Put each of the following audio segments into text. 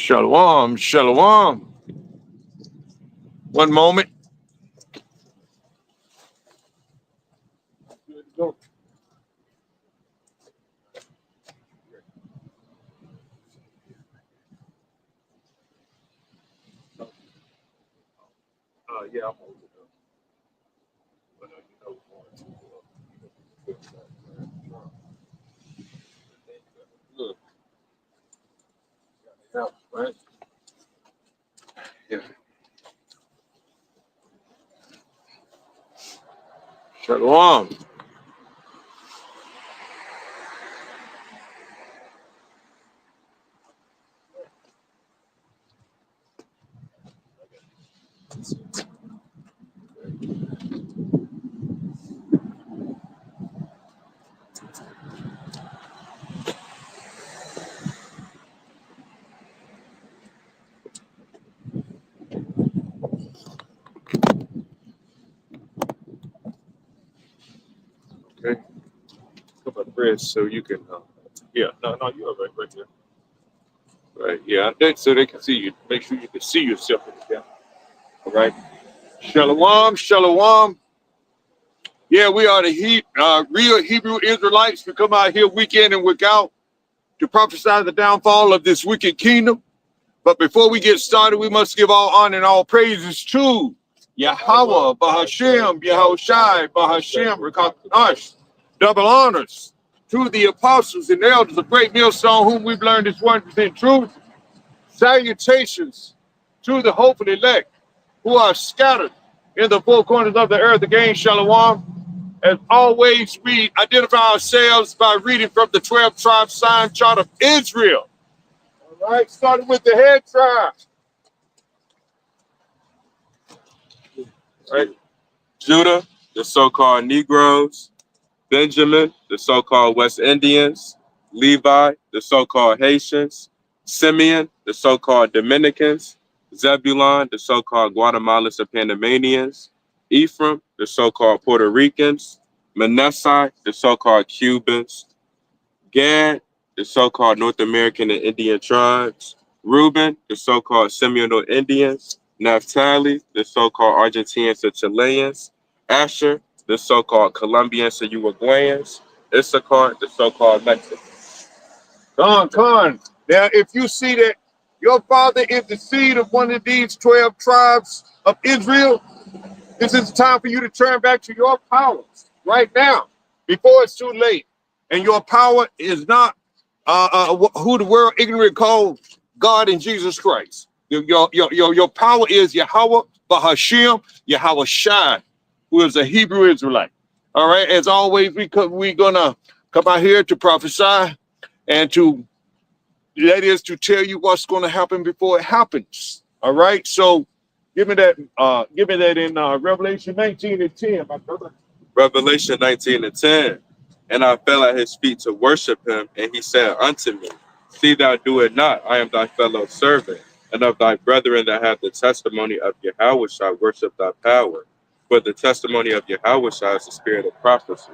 Shalom, shalom. One moment. Yeah, I'm holding it up. But Look. Yeah, right? Yeah. Shalom. Okay. Come on, Chris, so you can. Yeah, no, you're right here. Right, yeah, so they can see you. Make sure you can see yourself in the camera. All right. Shalom, shalom. Yeah, we are the real Hebrew Israelites. We come out here week in and week out to prophesy the downfall of this wicked kingdom. But before we get started, we must give all honor and all praises to Yahweh, Bahashem, Yahushai, Bahashem, Rekakash. Double honors to the apostles and elders of Great Millstone, whom we've learned this wonders in truth. Salutations to the hopeful elect who are scattered in the four corners of the earth. Again, shalom. As always, we identify ourselves by reading from the 12 tribe sign chart of Israel. All right, starting with the head tribe. Right. Judah, the so-called Negroes. Benjamin, the so-called West Indians. Levi, the so-called Haitians. Simeon, the so-called Dominicans. Zebulon, the so-called Guatemalans or Panamanians. Ephraim, the so-called Puerto Ricans. Manasseh, the so-called Cubans. Gad, the so-called North American and Indian tribes. Reuben, the so-called Seminole Indians. Naphtali, the so-called Argentinians or Chileans. Asher, the so-called Colombians or Uruguayans. Issachar, the so-called Mexicans. Con. Now, if you see that your father is the seed of one of these 12 tribes of Israel, this is the time for you to turn back to your powers right now, before it's too late. And your power is not who the world ignorant call God and Jesus Christ. Your power is Yahweh, Bahashem, Yahweh Shai, who is a Hebrew Israelite. All right. As always, we're gonna come out here to prophesy and that is to tell you what's going to happen before it happens. All right. So give me that in Revelation 19:10, my brother. Revelation 19:10. And I fell at his feet to worship him, and he said unto me, see thou do it not, I am thy fellow servant, and of thy brethren that have the testimony of Yahweh shall worship thy power. For the testimony of Yahweh is the spirit of prophecy.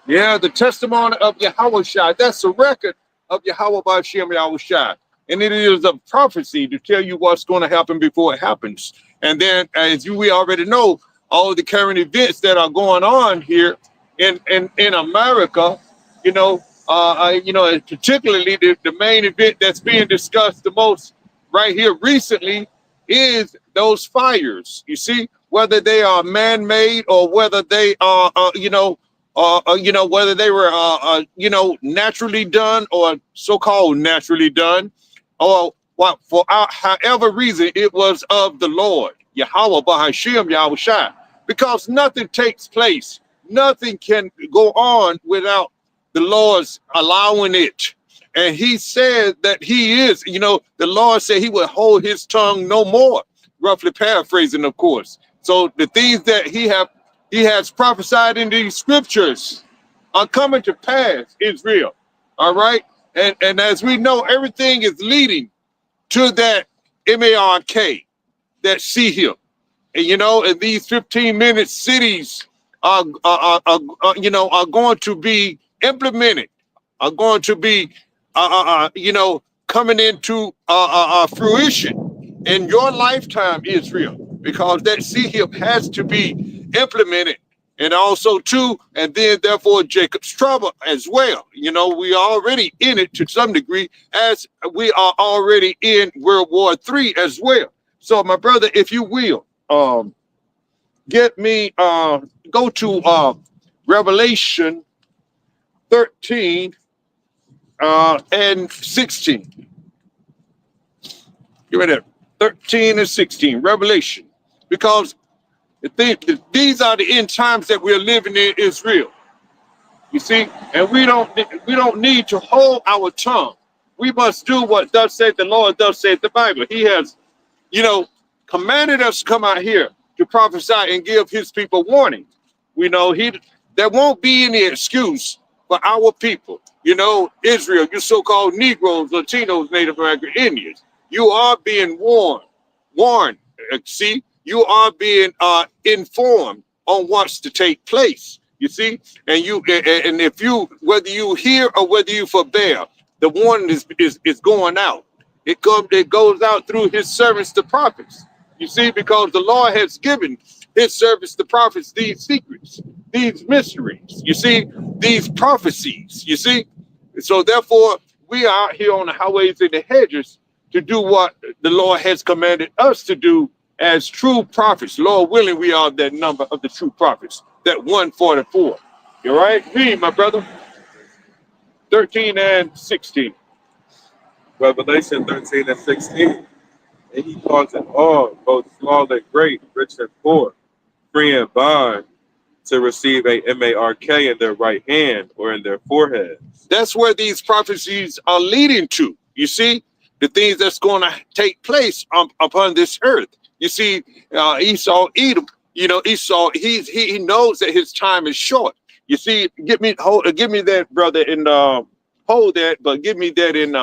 Yeah, the testimony of Yahweh Shai. That's a record of Yahweh Ba'ashem Yahweh Shai. And it is a prophecy to tell you what's going to happen before it happens. And then, as we already know, all of the current events that are going on here in America, particularly the main event that's being discussed the most right here recently is those fires. You see, whether they are man-made or whether they are, whether they were, naturally done or so-called naturally done, or what for however reason it was of the Lord, Yahweh Bahashem Yahweh Shai, because nothing takes place, nothing can go on without the Lord's allowing it. And he said that he is, the Lord said he would hold his tongue no more, roughly paraphrasing, of course. So the things that he has prophesied in these scriptures are coming to pass, Israel. All right. And as we know, everything is leading to that MARK, that see him. And and these 15-minute cities are going to be implemented, are going to be coming into fruition in your lifetime, Israel, because that seed has to be implemented. And also too, and then therefore Jacob's trouble as well. You know, we are already in it to some degree, as we are already in World War III as well. So, my brother, if you will, get me go to Revelation 13 and 16. Give me that. 13 and 16, Revelation. Because these are the end times that we're living in Israel. You see, and we don't need to hold our tongue. We must do what thus said the Lord, thus said the Bible. He has, you know, commanded us to come out here to prophesy and give his people warning. We know there won't be any excuse for our people. You know, Israel, you so-called Negroes, Latinos, Native American Indians. You are being warned. Warned. See, you are being informed on what's to take place. You see, and if you, whether you hear or whether you forbear, the warning is going out. It goes out through his servants, the prophets. You see, because the Lord has given his servants, the prophets, these secrets, these mysteries. You see, these prophecies. You see, so therefore we are here on the highways and the hedges to do what the Lord has commanded us to do as true prophets. Lord willing, we are that number of the true prophets, that 144. You all right? Read, my brother. 13 and 16. Revelation 13 and 16. And he calls it all, both small and great, rich and poor, free and bond, to receive a mark in their right hand or in their foreheads. That's where these prophecies are leading to. You see, the things that's going to take place upon this earth. You see, Esau, Edom. You know, Esau. He knows that his time is short. You see, give me that, brother, and hold that, but give me that in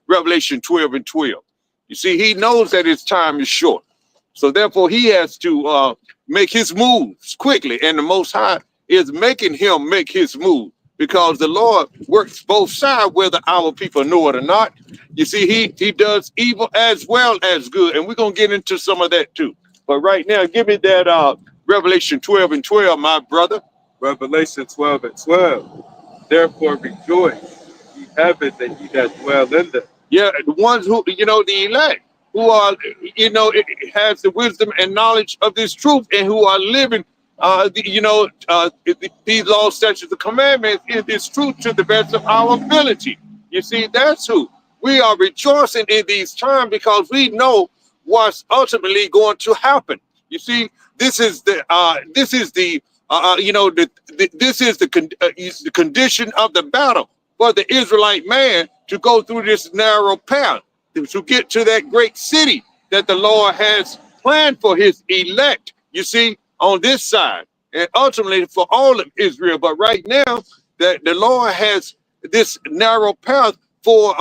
Revelation 12 and 12. You see, he knows that his time is short. So therefore, he has to make his moves quickly. And the Most High is making him make his move, because the Lord works both sides, whether our people know it or not. You see, he does evil as well as good. And we're going to get into some of that too. But right now, give me that Revelation 12 and 12, my brother. Revelation 12 and 12. Therefore rejoice, ye heavens, and ye that dwell in them. Yeah, the ones who, you know, the elect, who are, you know, it has the wisdom and knowledge of this truth, and who are living, these laws, statutes, and commandments in this truth to the best of our ability. You see, that's who we are rejoicing in these times, because we know what's ultimately going to happen. You see, this is the condition of the battle for the Israelite man to go through this narrow path to get to that great city that the Lord has planned for his elect, you see, on this side, and ultimately for all of Israel. But right now, that the Lord has this narrow path for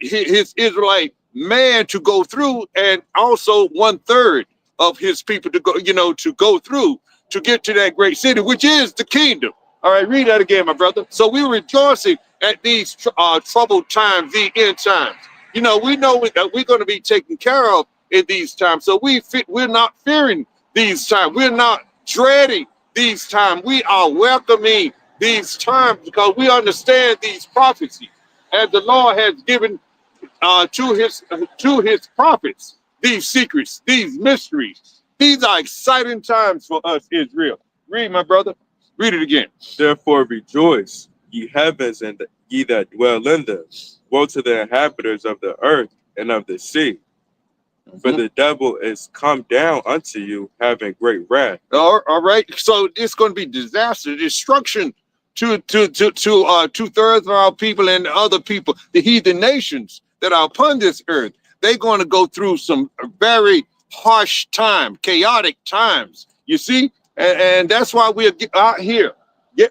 his Israelite man to go through, and also 1/3 of his people to go, to go through to get to that great city, which is the kingdom. All right, read that again, my brother. So we're rejoicing at these troubled times, the end times. You know, we know that we're going to be taken care of in these times. So we're not fearing these times. We're not dreading these times. We are welcoming these times, because we understand these prophecies, as the Lord has given to his prophets these secrets, these mysteries. These are exciting times for us, Israel. Read, my brother. Read it again. Therefore rejoice, ye heavens, and ye that dwell in them. Woe to the inhabitants of the earth and of the sea. For the devil is come down unto you, having great wrath. All right. So it's going to be disaster, destruction to 2/3 of our people and the other people, the heathen nations that are upon this earth. They're going to go through some very harsh time, chaotic times. You see, and that's why we're out here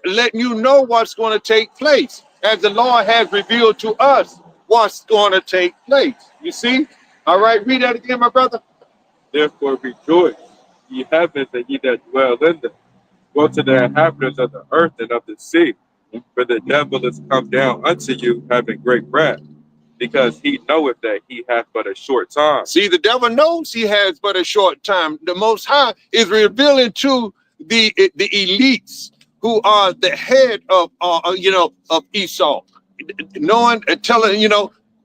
letting you know what's going to take place, as the Lord has revealed to us what's going to take place. You see? All right, read that again, my brother. Therefore rejoice, ye heavens, and ye that dwell in them. Woe to the inhabitants of the earth and of the sea. For the devil is come down unto you, having great wrath. because he knoweth that he hath but a short time. See, the devil knows he has but a short time. The Most High is revealing to the elites who are the head of of Esau, knowing, telling,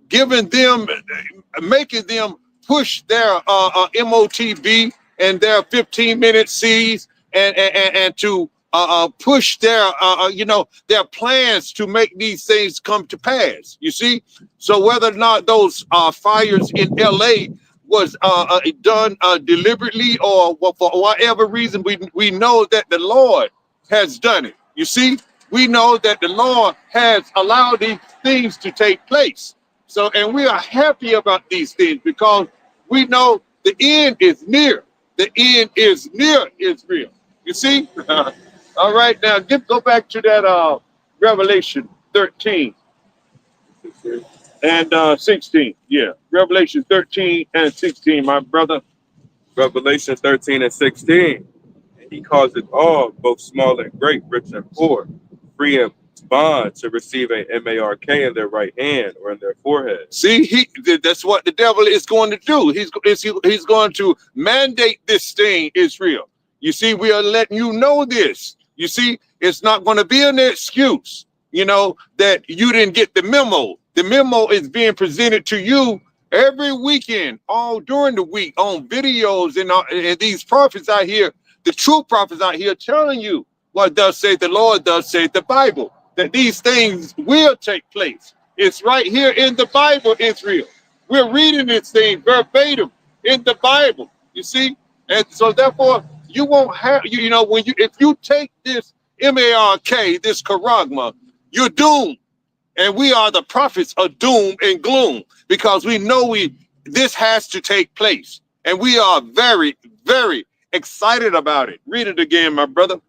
giving them, making them push their MOTB and their 15-minute C's and to push their their plans to make these things come to pass. You see, so whether or not those fires in LA was done deliberately or for whatever reason, we know that the Lord has done it. You see, we know that the Lord has allowed these things to take place. So, and we are happy about these things because we know the end is near. The end is near Israel. You see? All right, now go back to that Revelation 13 and 16. Yeah, Revelation 13 and 16, my brother. Revelation 13 and 16. And he causeth all, both small and great, rich and poor, free and bond, to receive a MARK in their right hand or in their forehead. See, that's what the devil is going to do. He's going to mandate this thing, Israel. You see, we are letting you know this. You see, it's not going to be an excuse, that you didn't get the memo. The memo is being presented to you every weekend, all during the week, on videos, and these prophets out here, the true prophets out here, telling you what does say the Lord, does say the Bible, that these things will take place. It's right here in the Bible, Israel. We're reading this thing verbatim in the Bible, you see? And so therefore, you won't have, if you take this MARK, this charagma, you're doomed. And we are the prophets of doom and gloom because we know this has to take place. And we are very, very excited about it. Read it again, my brother.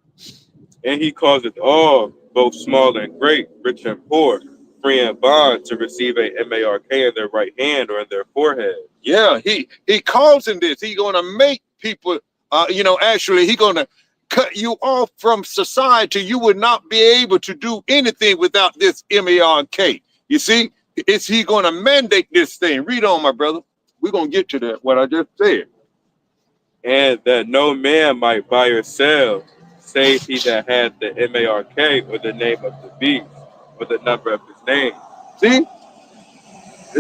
And he causeth all, both small and great, rich and poor, free and bond, to receive a MARK in their right hand or in their forehead. Yeah, he causing this. He's going to make people, actually, he's going to cut you off from society. You would not be able to do anything without this MARK. You see, he's going to mandate this thing. Read on, my brother. We're going to get to that, what I just said. And that no man might buy or sell, save he that had the MARK or the name of the beast or the number of his name. See?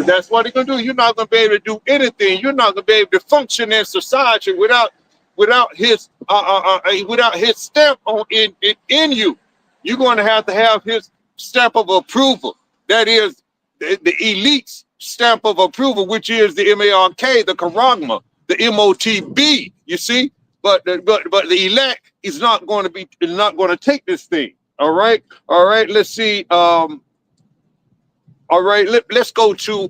That's what he's going to do. You're not going to be able to do anything. You're not going to be able to function in society without his stamp on in you. You're going to have his stamp of approval. That is the elite's stamp of approval, which is the MARK, the charagma, the MOTB. You see, but the elect is not going to take this thing. All right. Let's see. All right. Let's go to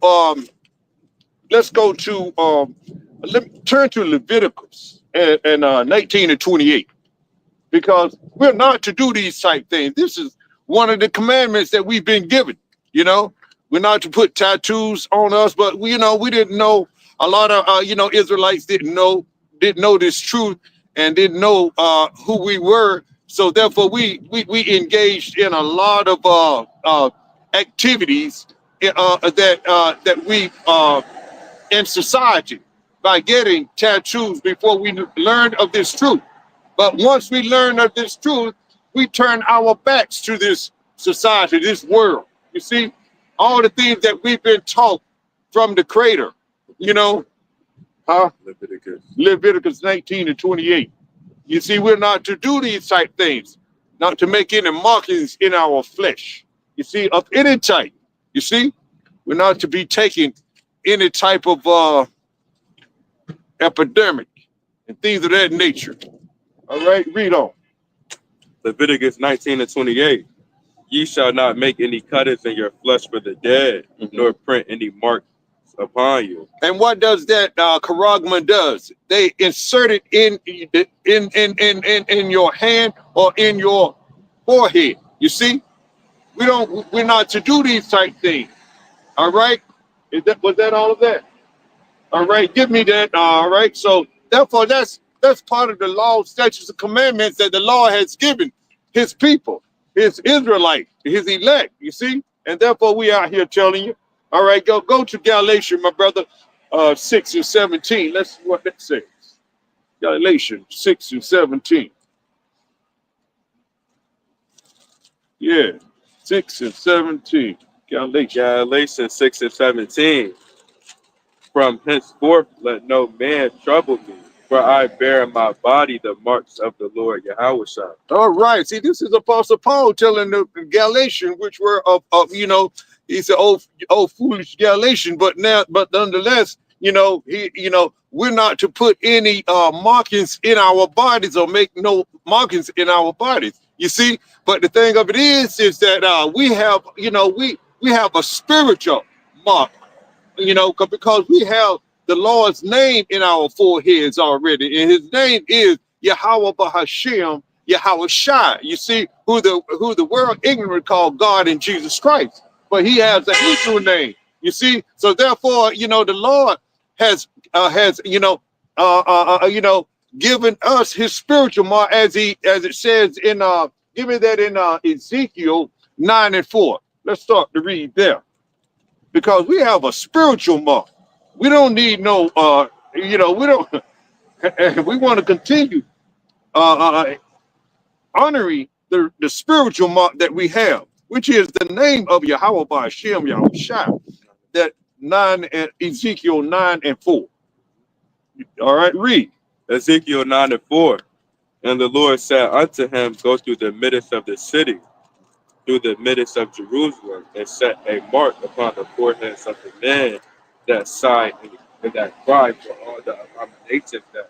turn to Leviticus and 19 and 28, because we're not to do these type things. This is one of the commandments that we've been given. We're not to put tattoos on us, but we didn't know. A lot of Israelites didn't know this truth and didn't know who we were. So therefore, we engaged in a lot of activities that we in society by getting tattoos before we learned of this truth. But once we learn of this truth, we turn our backs to this society, this world. You see, all the things that we've been taught from the Creator, Leviticus 19 and 28. You see, we're not to do these type things, not to make any markings in our flesh. You see, of any type. You see, we're not to be taking any type of epidemic and things of that nature. All right, read on. Leviticus 19 and 28. Ye shall not make any cuttings in your flesh for the dead, nor print any marks upon you. And what does that charagma does? They insert it in your hand or in your forehead. You see, we're not to do these type things. All right, was that all of that? All right, give me that. All right, so therefore that's part of the law, statutes, and commandments that the Lord has given his people, his Israelites, his elect. You see, and therefore we are here telling you. All right, go to Galatians, my brother, 6 and 17. Let's see what that says. Galatians 6 and 17. Yeah, 6 and 17. Galatians 6 and 17. From henceforth let no man trouble me, for I bear in my body the marks of the Lord Yahweh. All right. See, this is Apostle Paul telling the Galatians, which were he said, oh, foolish Galatian, but nonetheless, we're not to put any markings in our bodies or make no markings in our bodies. You see, but the thing of it is that we have, we have a spiritual mark, because we have the Lord's name in our foreheads already, and His name is Yahweh Bahashem, Yahweh Shai. You see, who the world ignorant call God and Jesus Christ, but He has a Hebrew name. You see, so therefore, the Lord has given us His spiritual mark, as it says in give me that in Ezekiel 9 and 4. Let's start to read there, because we have a spiritual mark. We don't need no we don't we want to continue honoring the spiritual mark that we have, which is the name of Yahweh by Hashem Yahweh Shai, that Ezekiel 9 and 4. All right, read. Ezekiel 9 and 4. And the Lord said unto him, Go through the midst of the city, through the midst of Jerusalem, and set a mark upon the foreheads of the men that sigh and that cry for all the abominations that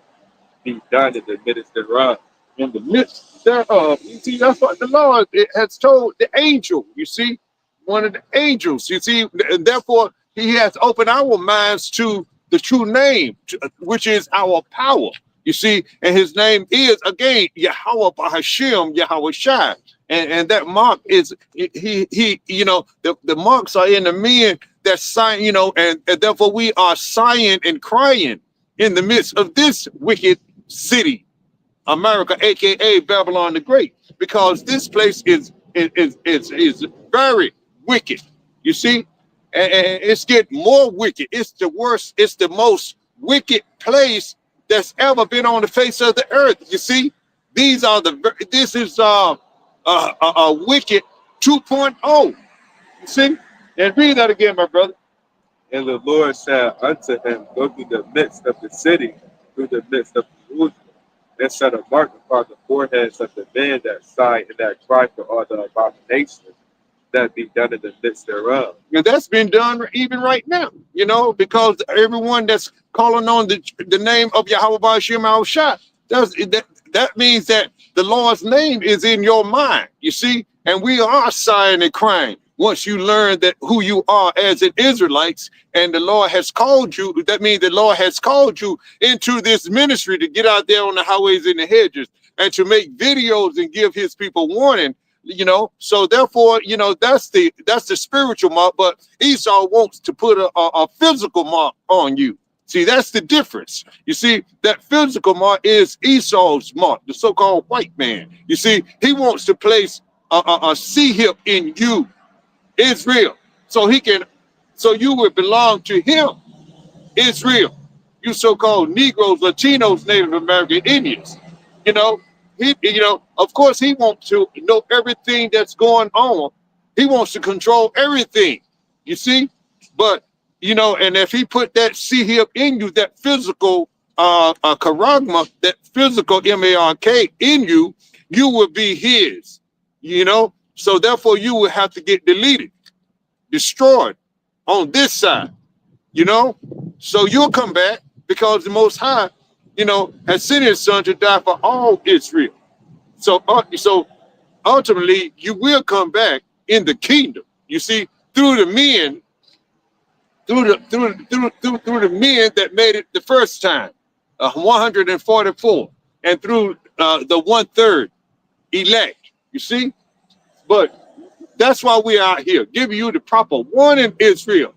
be done in the midst thereof. In the midst thereof. You see, that's what the Lord has told the angel. You see, one of the angels. You see, and therefore He has opened our minds to the true name, which is our power. You see, and His name is again Yahweh Bahashem, Yahweh Shai. And that mark is the marks are in the men that sign, and therefore we are sighing and crying in the midst of this wicked city, America, aka Babylon the Great, because this place is very wicked. You see, and it's getting more wicked. It's the worst. It's the most wicked place that's ever been on the face of the earth. You see, this is a wicked 2.0. You see, and read that again, my brother. And the Lord said unto him, Go through the midst of the city, through the midst of Jerusalem, and set a mark upon the foreheads of the men that sigh and that cry for all the abominations that be done in the midst thereof. And that's been done even right now, because everyone that's calling on the name of Yahweh Ba'ashem Al-Shai, that means that the Lord's name is in your mind, you see, and we are sighing and crying once you learn that who you are as an Israelites, and the Lord has called you. That means the Lord has called you into this ministry to get out there on the highways and the hedges and to make videos and give His people warning. So therefore, that's the spiritual mark, but Esau wants to put a physical mark on you. See, that's the difference. You see, that physical mark is Esau's mark, the so-called white man. You see, he wants to place a C-hip in you, Israel, so you would belong to him, Israel. You so-called Negroes, Latinos, Native American Indians, of course, he wants to know everything that's going on. He wants to control everything, you see. But, and if he put that C-hip in you, that physical charagma, that physical M-A-R-K in you, you will be his, So therefore, you will have to get deleted, destroyed on this side, So you'll come back because the Most High, has sent His Son to die for all Israel. So ultimately, you will come back in the kingdom. You see, through the men, through the men that made it the first time, 144, and through the 1/3 elect. You see, but that's why we are here, giving you the proper warning, Israel.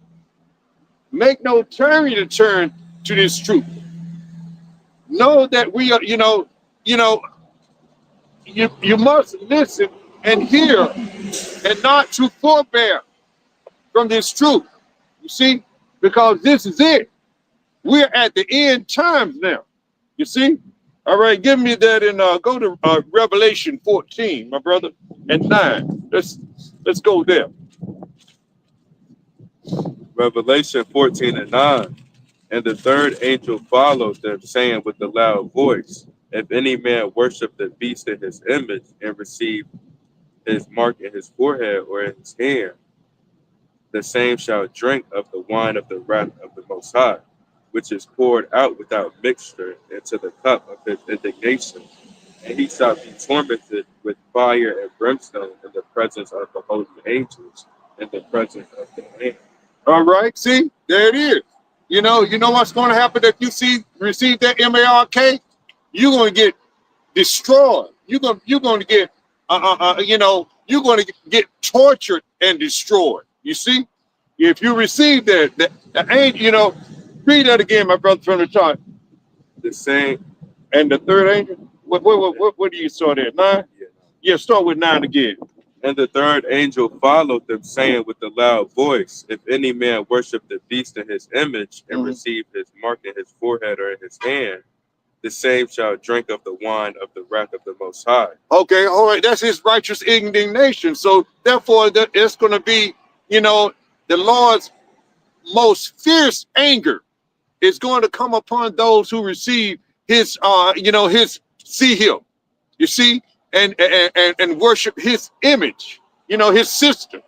Make no turn to turn to this truth. Know that we are, you must listen and hear and not to forbear from this truth. You see, because this is it. We're at the end times now. You see? All right, give me that and go to Revelation 14, my brother, and 9. Let's go there. Revelation 14 and 9. And the third angel followed them, saying with a loud voice, if any man worship the beast in his image and receive his mark in his forehead or in his hand, the same shall drink of the wine of the wrath of the Most High, which is poured out without mixture into the cup of his indignation. And he shall be tormented with fire and brimstone in the presence of the holy angels, in the presence of the Lamb. All right, see, there it is. You know what's going to happen if you receive that mark? You're going to get destroyed. You're going to get you're going to get tortured and destroyed. You see, if you receive that ain't read that again, my brother, from the chart. The same. And the third angel. What do you saw there? 9? Yeah, start with 9 again. And the third angel followed them, saying with a loud voice, if any man worship the beast in his image and receive his mark in his forehead or in his hand, the same shall drink of the wine of the wrath of the Most High. Okay, all right, that's his righteous indignation. So therefore, it's going to be, the Lord's most fierce anger is going to come upon those who receive his, his see him. You see, and worship his image, his system.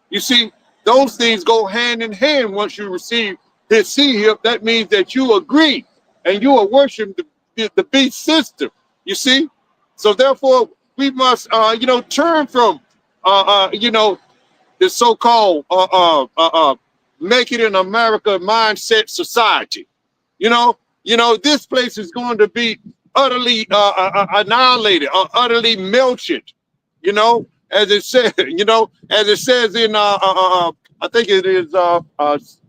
You see, those things go hand in hand. Once you receive his see him, that means that you agree and you are worshiping the beast system. You see, so therefore we must, turn from, the so-called make it in America mindset society. This place is going to be utterly annihilated or utterly melted, as it says, as it says in I think it is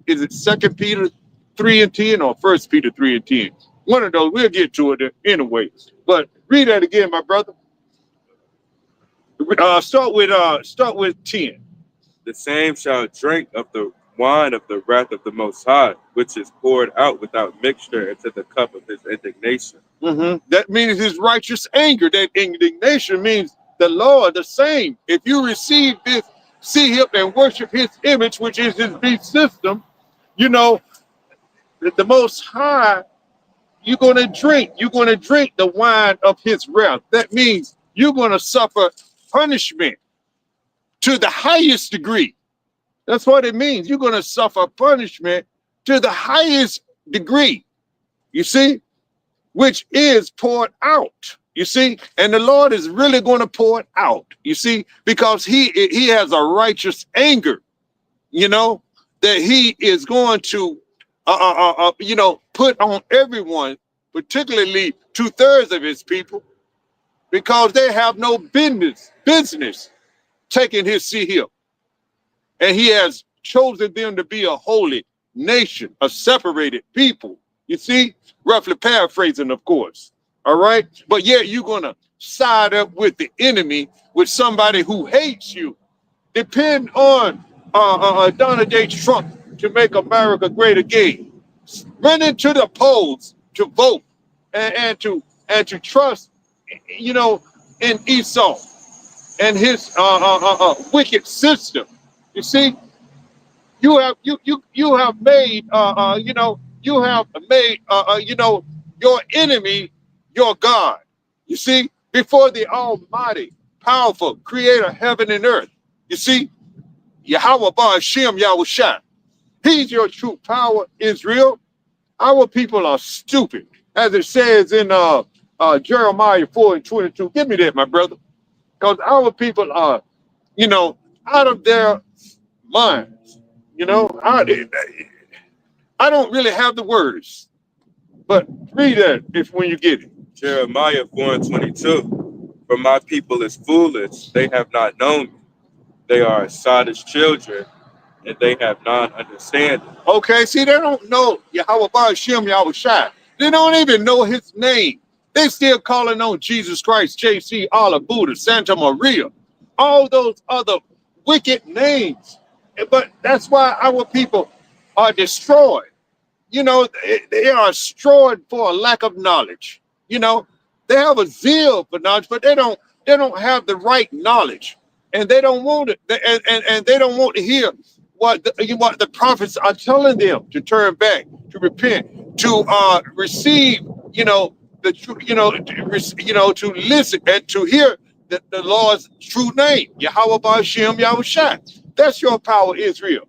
it 2 Peter 3 and 10 or 1 Peter 3 and 10? One of those. We'll get to it anyway. But read that again, my brother. Start with 10. The same shall drink of the wine of the wrath of the Most High, which is poured out without mixture into the cup of his indignation. That means his righteous anger. That indignation means the Lord the same. If you receive this, see him and worship his image, which is his beast system, the Most High, you're going to drink the wine of his wrath. That means you're going to suffer punishment to the highest degree. That's what it means. You're going to suffer punishment to the highest degree, you see, which is poured out, you see, and the Lord is really going to pour it out, you see, because he has a righteous anger, that he is going to, put on everyone, particularly 2/3 of his people, because they have no business taking his see here. And he has chosen them to be a holy nation, a separated people. You see, roughly paraphrasing, of course. All right. But yet you're going to side up with the enemy, with somebody who hates you. Depend on Donald J. Trump to make America great again. Run into the polls to vote and to trust, in Esau and his wicked system. You see, you have made your enemy your God. You see, before the Almighty, powerful Creator of heaven and earth. You see, Yahweh Ba'ashem Yahushua. He's your true power, Israel. Our people are stupid, as it says in Jeremiah 4 and 22. Give me that, my brother, because our people are, out of their minds. I don't really have the words, but read that when you get it. Jeremiah 4 and 22. For my people is foolish, they have not known me. They are sottish children, and they have not understanding. Okay, see, they don't know Yahweh Ba'ashem Yahushua. They don't even know his name. They still calling on Jesus Christ, JC, Allah, Buddha, Santa Maria, all those other wicked names. But that's why our people are destroyed. You know, they are destroyed for a lack of knowledge. You know, they have a zeal for knowledge, but they don't have the right knowledge, and they don't want it. And they don't want to hear what the prophets are telling them to turn back, to repent, to receive. You know, the true. To listen and to hear the Lord's true name, Yahweh Ba'Shem Yahushua. That's your power, Israel.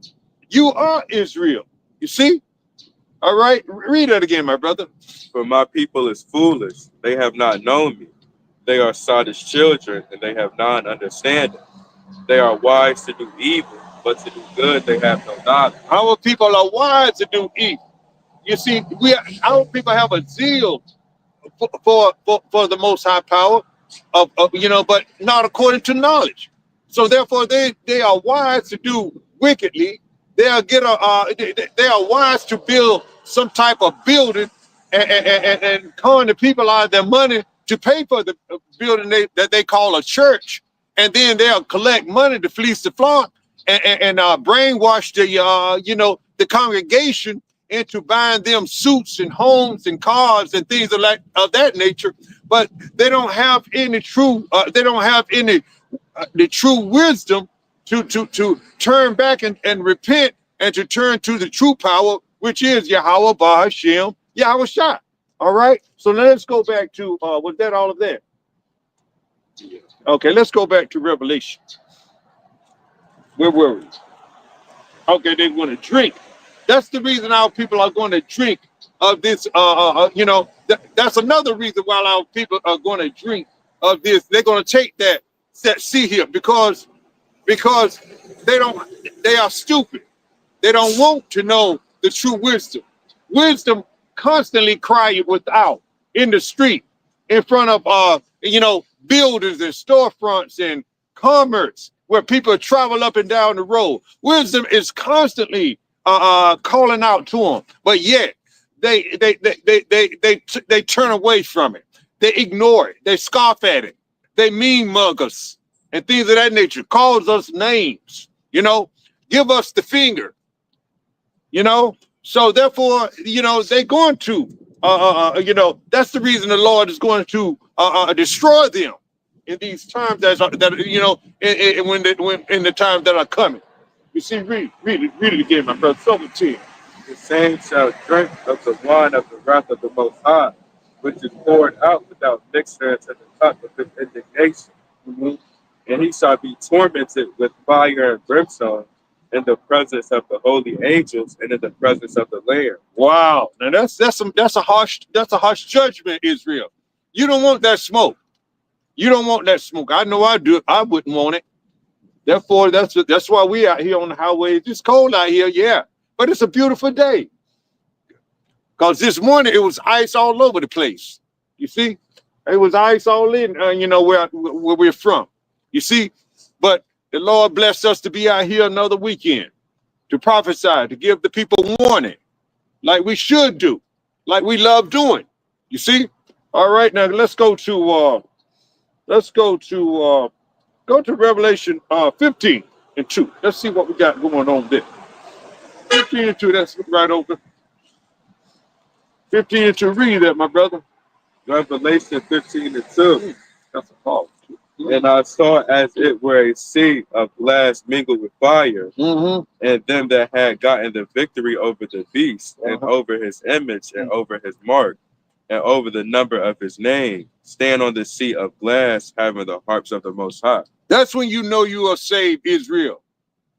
You are Israel. You see? All right, read that again, my brother. For my people is foolish, they have not known me. They are sottish children, and they have not understanding. They are wise to do evil, but to do good they have no knowledge. Our people are wise to do evil. You see, our people have a zeal for the Most High power, but not according to knowledge. So therefore, they are wise to do wickedly. They are they are wise to build some type of building and con the people out of their money to pay for the building that they call a church, and then they'll collect money to fleece the flock and brainwash the congregation into buying them suits and homes and cars and things of that nature. But they don't have any true the true wisdom to turn back and repent and to turn to the true power, which is Yahweh Ba'Shem Yahushua. All right. So let's go back to was that all of that? Yeah. Okay, let's go back to Revelation. Where were we? Okay, they want to drink. That's the reason our people are going to drink of this. That's another reason why our people are going to drink of this. They're going to take that sea here because they are stupid. They don't want to know the true wisdom. Wisdom constantly crying without in the street, in front of buildings and storefronts and commerce where people travel up and down the road. Wisdom is constantly calling out to them, but yet they turn away from it. They ignore it. They scoff at it. They mean mug us and things of that nature. Calls us names. Give us the finger. So therefore, they're going to, that's the reason the Lord is going to destroy them in these times when in the times that are coming. You see, read it again, my brother. 17. The same shall drink of the wine of the wrath of the Most High, which is poured out without mixture into the cup of his indignation. Mm-hmm. And he shall be tormented with fire and brimstone in the presence of the holy angels and in the presence of the Lamb. Wow, now that's a harsh judgment, Israel. You don't want that smoke. You don't want that smoke. I know I do. I wouldn't want it. Therefore, that's why we out here on the highways. It's cold out here, yeah, but it's a beautiful day. Because this morning it was ice all over the place. You see, it was ice all in. Where we're from. You see, but the Lord blessed us to be out here another weekend to prophesy, to give the people warning, like we should do, like we love doing. You see? All right, now let's go to Revelation 15 and 2. Let's see what we got going on there. 15 and 2, that's right open. 15 and 2, read that, my brother. Revelation 15 and 2. That's a call. And I saw as it were a sea of glass mingled with fire, and them that had gotten the victory over the beast, and over his image, and over his mark, and over the number of his name, stand on the sea of glass, having the harps of the Most High. That's when you know you are saved, Israel.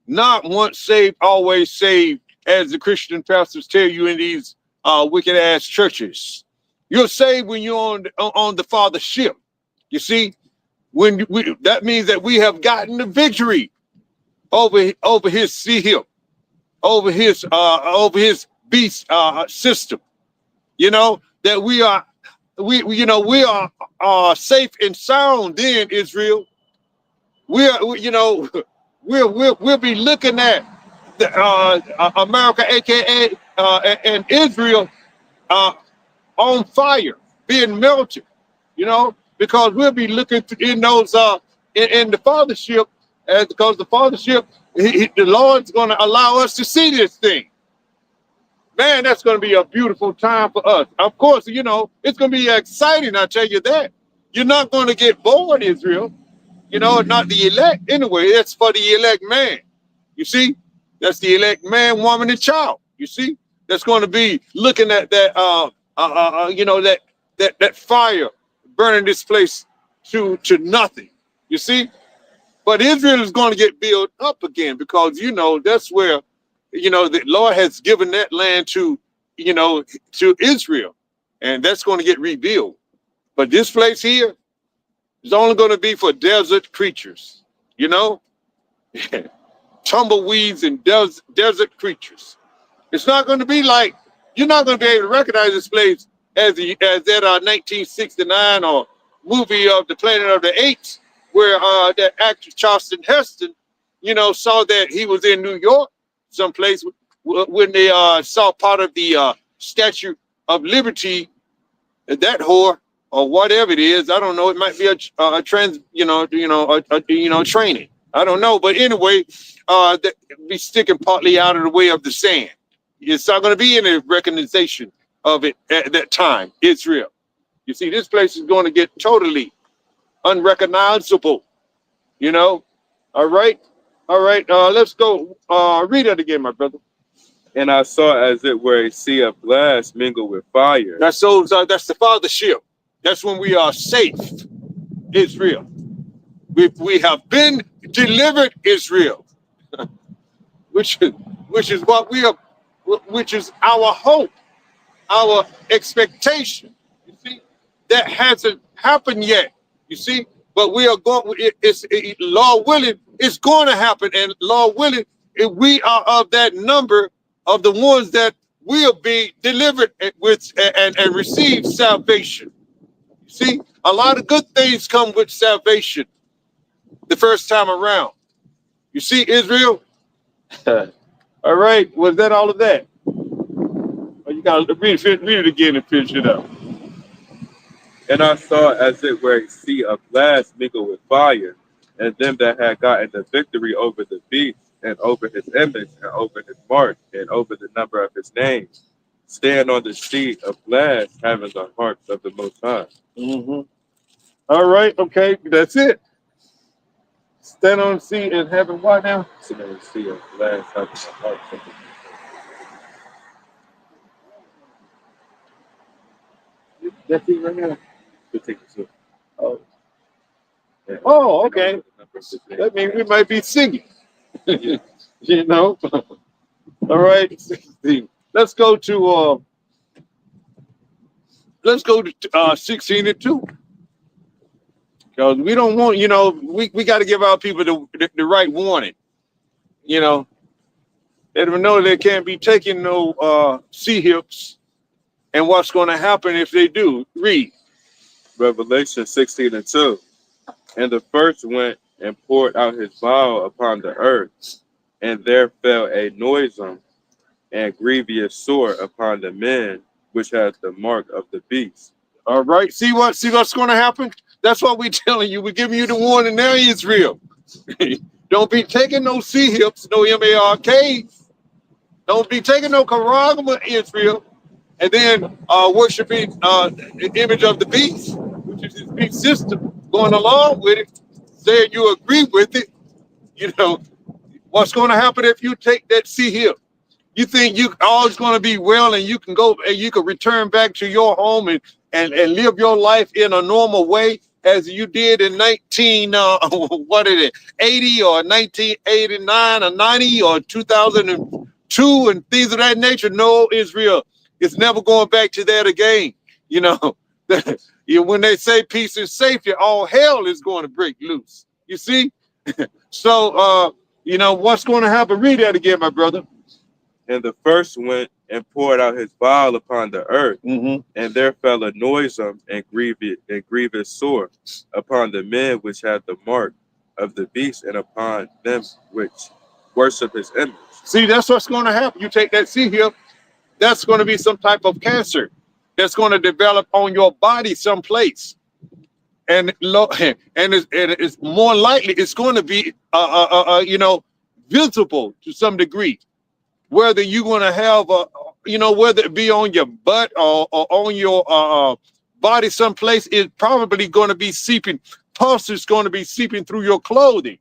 Not once saved, always saved, as the Christian pastors tell you in these wicked ass churches. You're saved when you're on the Father's ship. You see? That means that we have gotten the victory over his sea hill, over his beast system. That we are safe and sound. Then Israel, we'll be looking at the America, aka and Israel, on fire, being melted. Because we'll be looking in those in the fathership, because the fathership, the Lord's going to allow us to see this thing. Man, that's going to be a beautiful time for us. Of course, you know, it's going to be exciting. I tell you that. You're not going to get bored, Israel. You know, not the elect. Anyway, it's for the elect man. You see, that's the elect man, woman, and child. You see, that's going to be looking at that, you know, that fire burning this place to nothing. You see, but Israel is going to get built up again because you know that's where, you know, the Lord has given that land to, you know, to Israel, and that's going to get rebuilt. But this place here is only going to be for desert creatures. You know, tumbleweeds and desert creatures. It's not going to be like, you're not going to be able to recognize this place as that 1969 or movie of the Planet of the Apes, where that actor Charleston Heston, you know, saw that he was in New York, someplace when they saw part of the Statue of Liberty, that whore or whatever it is. I don't know. It might be a trans, training. I don't know, but anyway, that be sticking partly out of the way of the sand. It's not going to be any recognition of it at that time. Israel. You see, this place is going to get totally unrecognizable. You know. All right. All right. Let's go. Read it again, my brother. And I saw as it were a sea of glass mingled with fire. That's the fathership. That's when we are safe, Israel. We have been delivered, Israel, which is what we are, which is our hope, our expectation. You see, that hasn't happened yet. You see, but we are going. Lord willing, it's going to happen, and Lord willing, if we are of that number of the ones that will be delivered with and receive salvation. You see, a lot of good things come with salvation the first time around. You see, Israel. All right, was that all of that? Oh, you gotta read it again and finish it up. And I saw as it were a sea of glass mingled with fire, and them that had gotten the victory over the beast, and over his image, and over his mark, and over the number of his name, stand on the sheet of glass, having the harps of the Most High. Mm-hmm. All right, okay, that's it. Stand on the sea and having what now? Stand on the sea of glass, having the harps of the That's it right now. Oh, Oh, okay. That means we might be singing. You know. All right. Let's go to 16 and 2. Because we don't want, you know, we got to give our people the right warning. You know, let them know they can't be taking no sea hips and what's going to happen if they do. Read. Revelation 16 and 2. And the first went and poured out his vial upon the earth, and there fell a noisome and grievous sore upon the men which had the mark of the beast. All right. See what's going to happen? That's what we're telling you. We're giving you the warning now, Israel. Don't be taking no sea hips, no MARKs. Don't be taking no karagma, Israel. And then worshiping the image of the beast, which is his beast system, going along with it, saying you agree with it. You know, what's going to happen if you take that sea hip? You think you all's going to be well and you can go and you can return back to your home and live your life in a normal way as you did in 80 or 1989 or 90 or 2002 and things of that nature? No, Israel, it's never going back to that again. You know, when they say peace and safety, all hell is going to break loose. You see? So, you know, what's going to happen? Read that again, my brother. And the first went and poured out his vial upon the earth, Mm-hmm. and there fell a noisome and grievous sore upon the men which had the mark of the beast, and upon them which worship his image. See, that's what's going to happen. You take that sea hip, that's going to be some type of cancer that's going to develop on your body someplace. And it's more likely it's going to be, visible to some degree. Whether you're going to have whether it be on your butt or on your body someplace, it's probably going to be seeping. Pus is going to be seeping through your clothing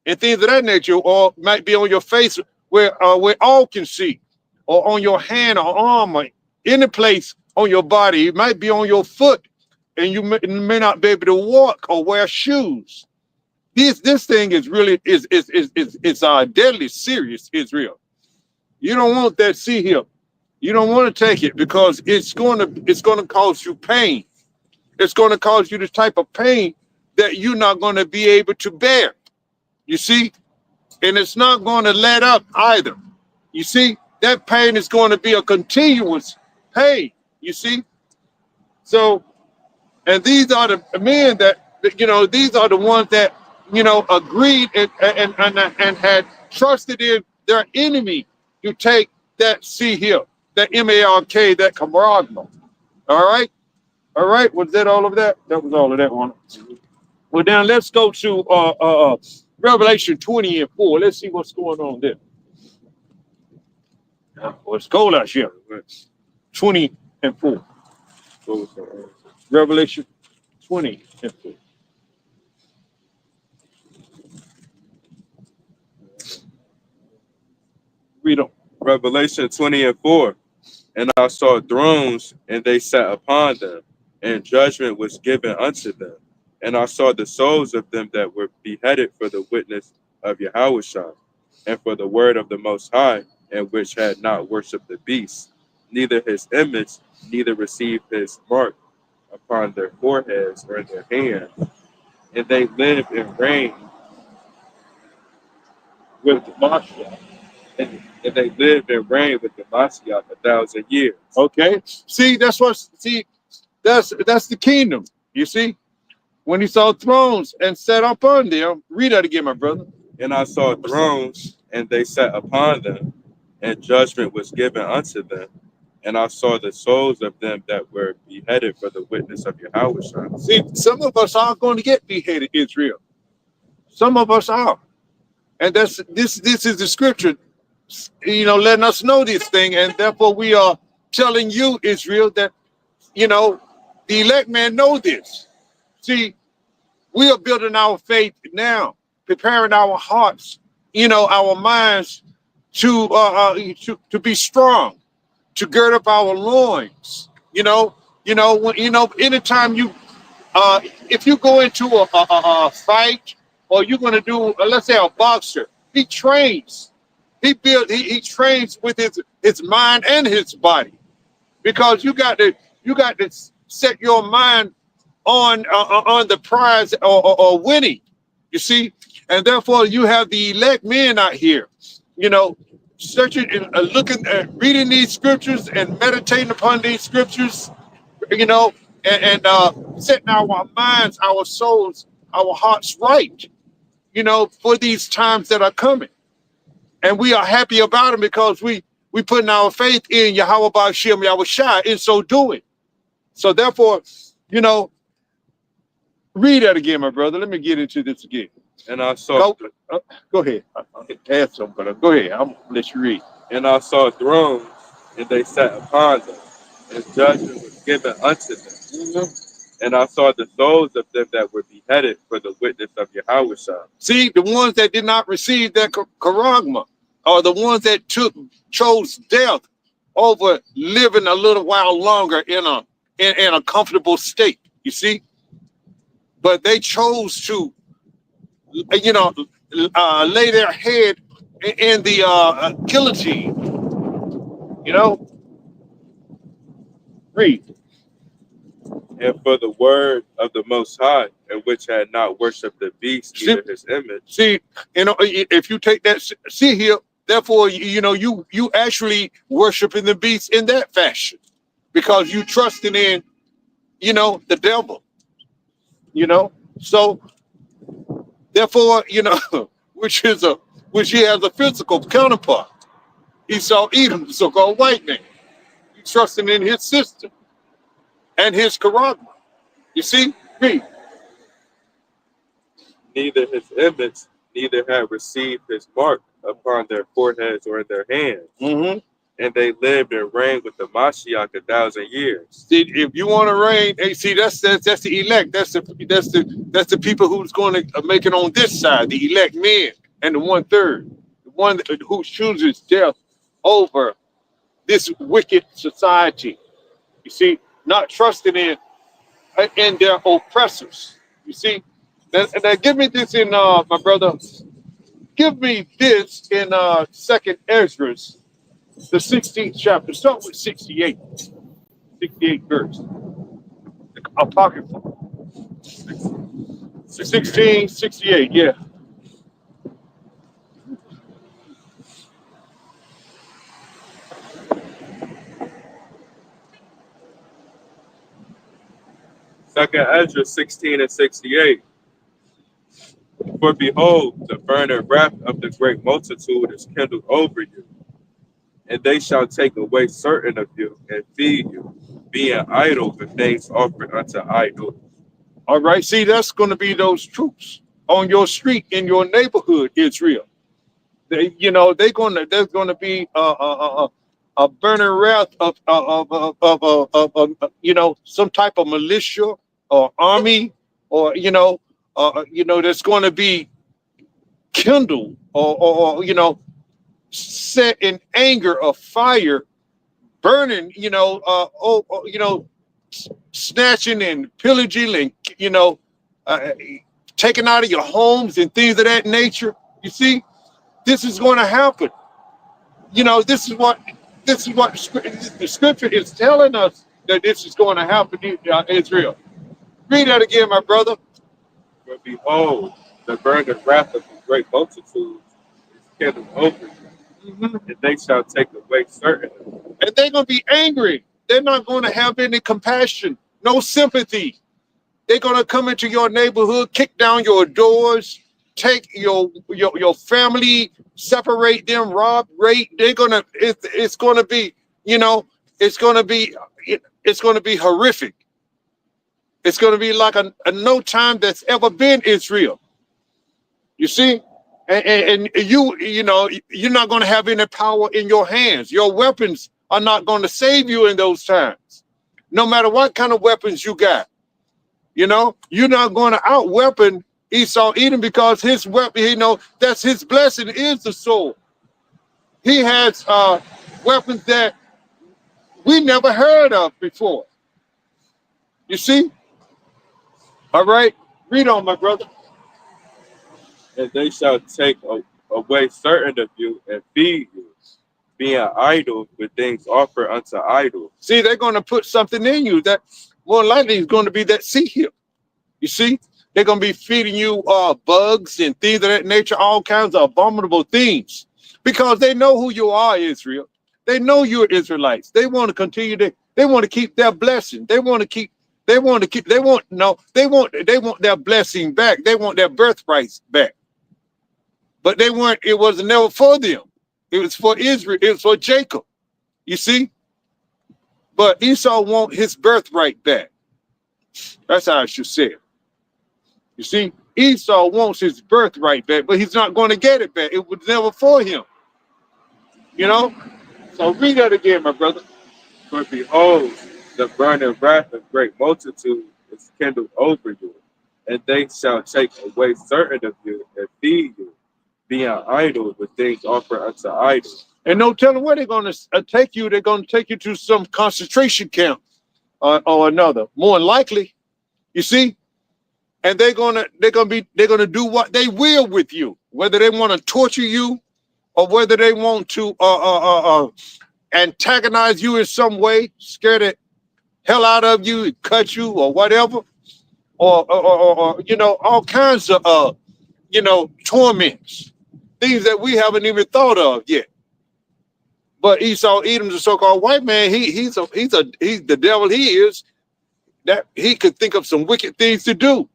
and things of that nature, or might be on your face where all can see, or on your hand or arm, or any place on your body. It might be on your foot, and you may not be able to walk or wear shoes. This thing is really is deadly serious, Israel. You don't want that. See here, you don't want to take it because it's going to cause you pain. It's going to cause you the type of pain that you're not going to be able to bear. You see, and it's not going to let up either. You see, that pain is going to be a continuous pain. You see, so, and these are the men these are the ones that agreed and had trusted in their enemy to take that. See here, that mark, that camaraderie. All right. Was that all of that? That was all of that one. Well, now let's go to Revelation 20 and 4. Let's see what's going on there. Well, it's cold out here. 20 and 4. Revelation 20 and 4. Read on. Revelation 20 and 4. And I saw thrones, and they sat upon them, and judgment was given unto them. And I saw the souls of them that were beheaded for the witness of Yahushua, and for the word of the Most High, and which had not worshipped the beast, neither his image, neither received his mark upon their foreheads or in their hands. And they lived and reigned with the Mashiach. And they lived and reigned with the Mashiach 1,000 years. Okay. See, that's the kingdom. You see? When he saw thrones and sat upon them. Read that again, my brother. And I saw thrones, and they sat upon them, and judgment was given unto them. And I saw the souls of them that were beheaded for the witness of Yahushua. See, some of us are going to get beheaded, Israel. Some of us are. And this is the scripture, letting us know this thing. And therefore we are telling you, Israel, that, the elect man know this. See, we are building our faith now, preparing our hearts, our minds to be strong, to gird up our loins. Anytime you, if you go into a fight, or you're going to do, let's say, a boxer, he trains. He trains with his mind and his body, because you got to set your mind on the prize or winning, you see. And therefore you have the elect men out here, searching and looking at reading these scriptures and meditating upon these scriptures, and setting our minds, our souls, our hearts right, for these times that are coming. And we are happy about them because we putting our faith in Yahweh Ba'ashem Yahushua in so doing. So therefore, read that again, my brother. Let me get into this again. And I saw... Go ahead. Add something, but go ahead. I'm going to let you read. And I saw thrones, and they sat upon them, and judgment was given unto them. Mm-hmm. And I saw the souls of them that were beheaded for the witness of Yahushua. See, the ones that did not receive that charagma, are the ones that chose death over living a little while longer in a comfortable state. You see, but they chose to, lay their head in the guillotine. Read. And for the word of the Most High, and which had not worshipped the beast, neither his image. See, if you take that, see here, therefore, you actually worshiping the beast in that fashion, because you trusting in, the devil, so therefore, which he has a physical counterpart. Esau, Edom, the so-called white man. You trusting in his system and his charagma. You see? Read. Neither his image, neither had received his mark upon their foreheads or in their hands. Mm-hmm. and they lived and reigned with the Mashiach 1,000 years. See, if you want to reign, hey, see, that's the elect. That's the people who's going to make it on this side, the elect men, and the 1/3, the one who chooses death over this wicked society. You see, not trusting in their oppressors. You see, now give me this in my brother. Give me this in Second Ezra, the 16th chapter. Start with 68 verse. Apocrypha. 1668, yeah. Second Ezra 16 and 68. For behold, the burning wrath of the great multitude is kindled over you, and they shall take away certain of you and feed you, being idle with things offered unto idols. All right, see, that's going to be those troops on your street in your neighborhood, Israel. There's going to be a burning wrath of some type of militia or army, or that's going to be kindled or set in anger of fire, burning, snatching and pillaging and taking out of your homes and things of that nature. You see, this is going to happen. This is what the scripture is telling us, that this is going to happen in Israel. Read that again, my brother. For behold, the burning wrath of the great multitude is kindled over you, and they shall take away certain of you. And they're going to be angry. They're not going to have any compassion, no sympathy. They're going to come into your neighborhood, kick down your doors, take your family, separate them, rob, rape. It's going to be, it's going to be horrific. It's going to be like a no time that's ever been Israel. You see? And you're not going to have any power in your hands. Your weapons are not going to save you in those times. No matter what kind of weapons you got. You're not going to out-weapon Esau Edom, because his weapon, that's his blessing is the sword. He has weapons that we never heard of before. You see? All right, read on, my brother. And they shall take away certain of you and feed you, being idle with things offered unto idols. See, they're going to put something in you that more likely is going to be that sea hip. You see, they're going to be feeding you bugs and things of that nature, all kinds of abominable things, because they know who you are, Israel. They know you're Israelites. They want to continue to. They want to keep their blessing. They want their blessing back. They want their birthrights back. But they weren't. It was never for them. It was for Israel. It was for Jacob. You see. But Esau wants his birthright back. That's how I should say it. You see, Esau wants his birthright back, but he's not going to get it back. It was never for him. So read that again, my brother. For behold, the burning wrath of great multitude is kindled over you, and they shall take away certain of you and feed you, being idle with things offered unto idols. And no telling where they're going to take you. They're going to take you to some concentration camp or another, more than likely. You see, and they're gonna do what they will with you, whether they want to torture you or whether they want to antagonize you in some way, scare the hell out of you, and cut you or whatever, or all kinds of torments, things that we haven't even thought of yet. But Esau Edom's a so-called white man. He's the devil. He is that he could think of some wicked things to do.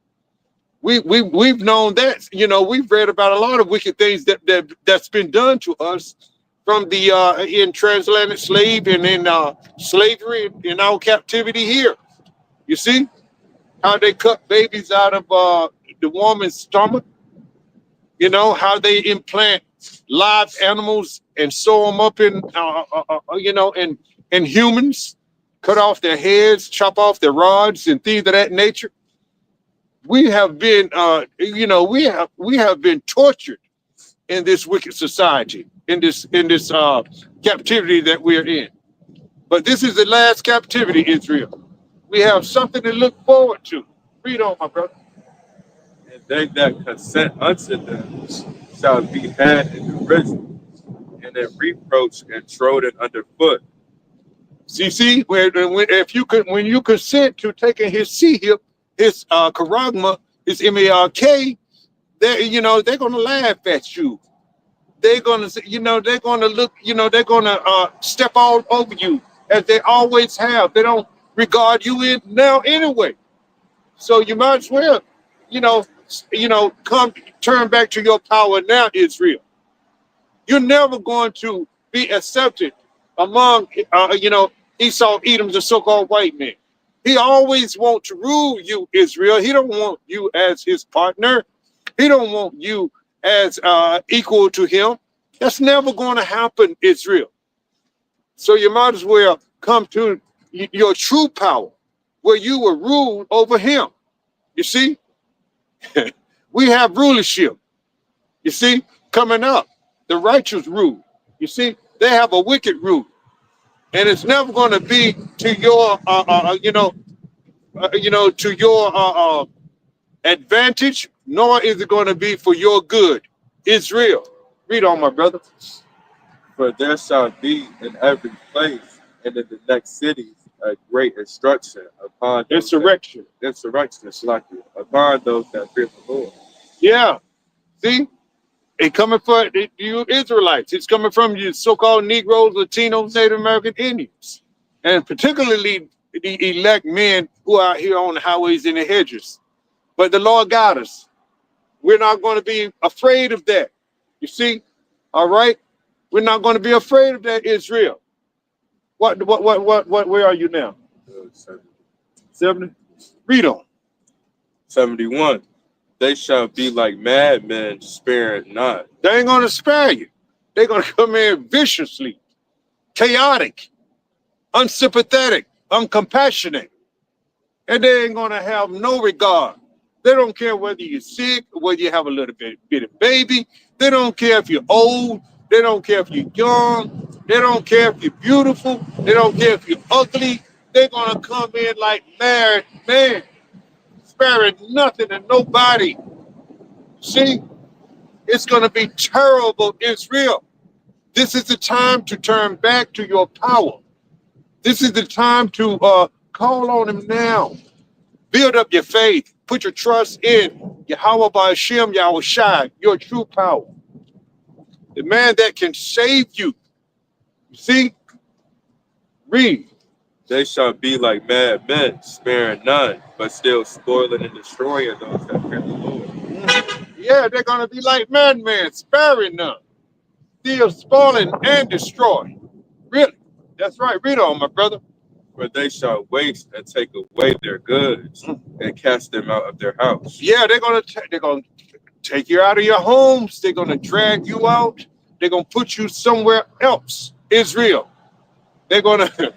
We've known that. We've read about a lot of wicked things that's been done to us from the in transatlantic slave and in slavery in our captivity here. You see how they cut babies out of the woman's stomach. How they implant live animals and sew them up in, in humans, cut off their heads, chop off their rods, and things of that nature. We have been, we have been tortured in this wicked society, in this captivity that we're in. But this is the last captivity, Israel. We have something to look forward to. Read on, my brother. And they that consent unto them shall be had in derision, and in reproach and trodden underfoot. See, when you consent to taking his C-hip, his charagma, his mark, they're gonna laugh at you. They're gonna, they're gonna look, they're gonna step all over you as they always have. They don't regard you in now anyway. So you might as well, come turn back to your power now, Israel. You're never going to be accepted among, Esau, Edom's the so-called white man. He always wants to rule you, Israel. He don't want you as his partner. He don't want you as equal to him. That's never going to happen, Israel. So you might as well come to your true power, where you will rule over him. You see, we have rulership. You see, coming up, the righteous rule. You see, they have a wicked rule, and it's never going to be to your, to your advantage, nor is it going to be for your good. Israel, read on, my brother. For there shall be in every place and in the next cities a great instruction upon insurrection, upon those that fear the Lord. Yeah, see, it coming for you Israelites. It's coming from you so-called Negroes, Latinos, Native American Indians, and particularly the elect men who are here on the highways and the hedges. But the Lord got us. We're not going to be afraid of that. You see, all right. We're not going to be afraid of that, Israel. What? Where are you now? 70. Read on. 71. They shall be like madmen, sparing not. They ain't going to spare you. They're going to come in viciously, chaotic, unsympathetic, uncompassionate, and they ain't going to have no regard. They don't care whether you're sick, whether you have a little bit of baby. They don't care if you're old. They don't care if you're young. They don't care if you're beautiful. They don't care if you're ugly. They're going to come in like married men, sparing nothing and nobody. See, it's going to be terrible, Israel. This is the time to turn back to your power. This is the time to call on him now. Build up your faith. Put your trust in Yahweh Ba'ashem Yahushai, your true power. The man that can save you. You see? Read. They shall be like mad men, sparing none, but still spoiling and destroying those that fear the Lord. Yeah, they're going to be like madmen, sparing none. Still spoiling and destroying. Really? That's right. Read on, my brother. For they shall waste and take away their goods and cast them out of their house. Yeah, they're going to take you out of your homes. They're going to drag you out. They're going to put you somewhere else. Israel. They're going to,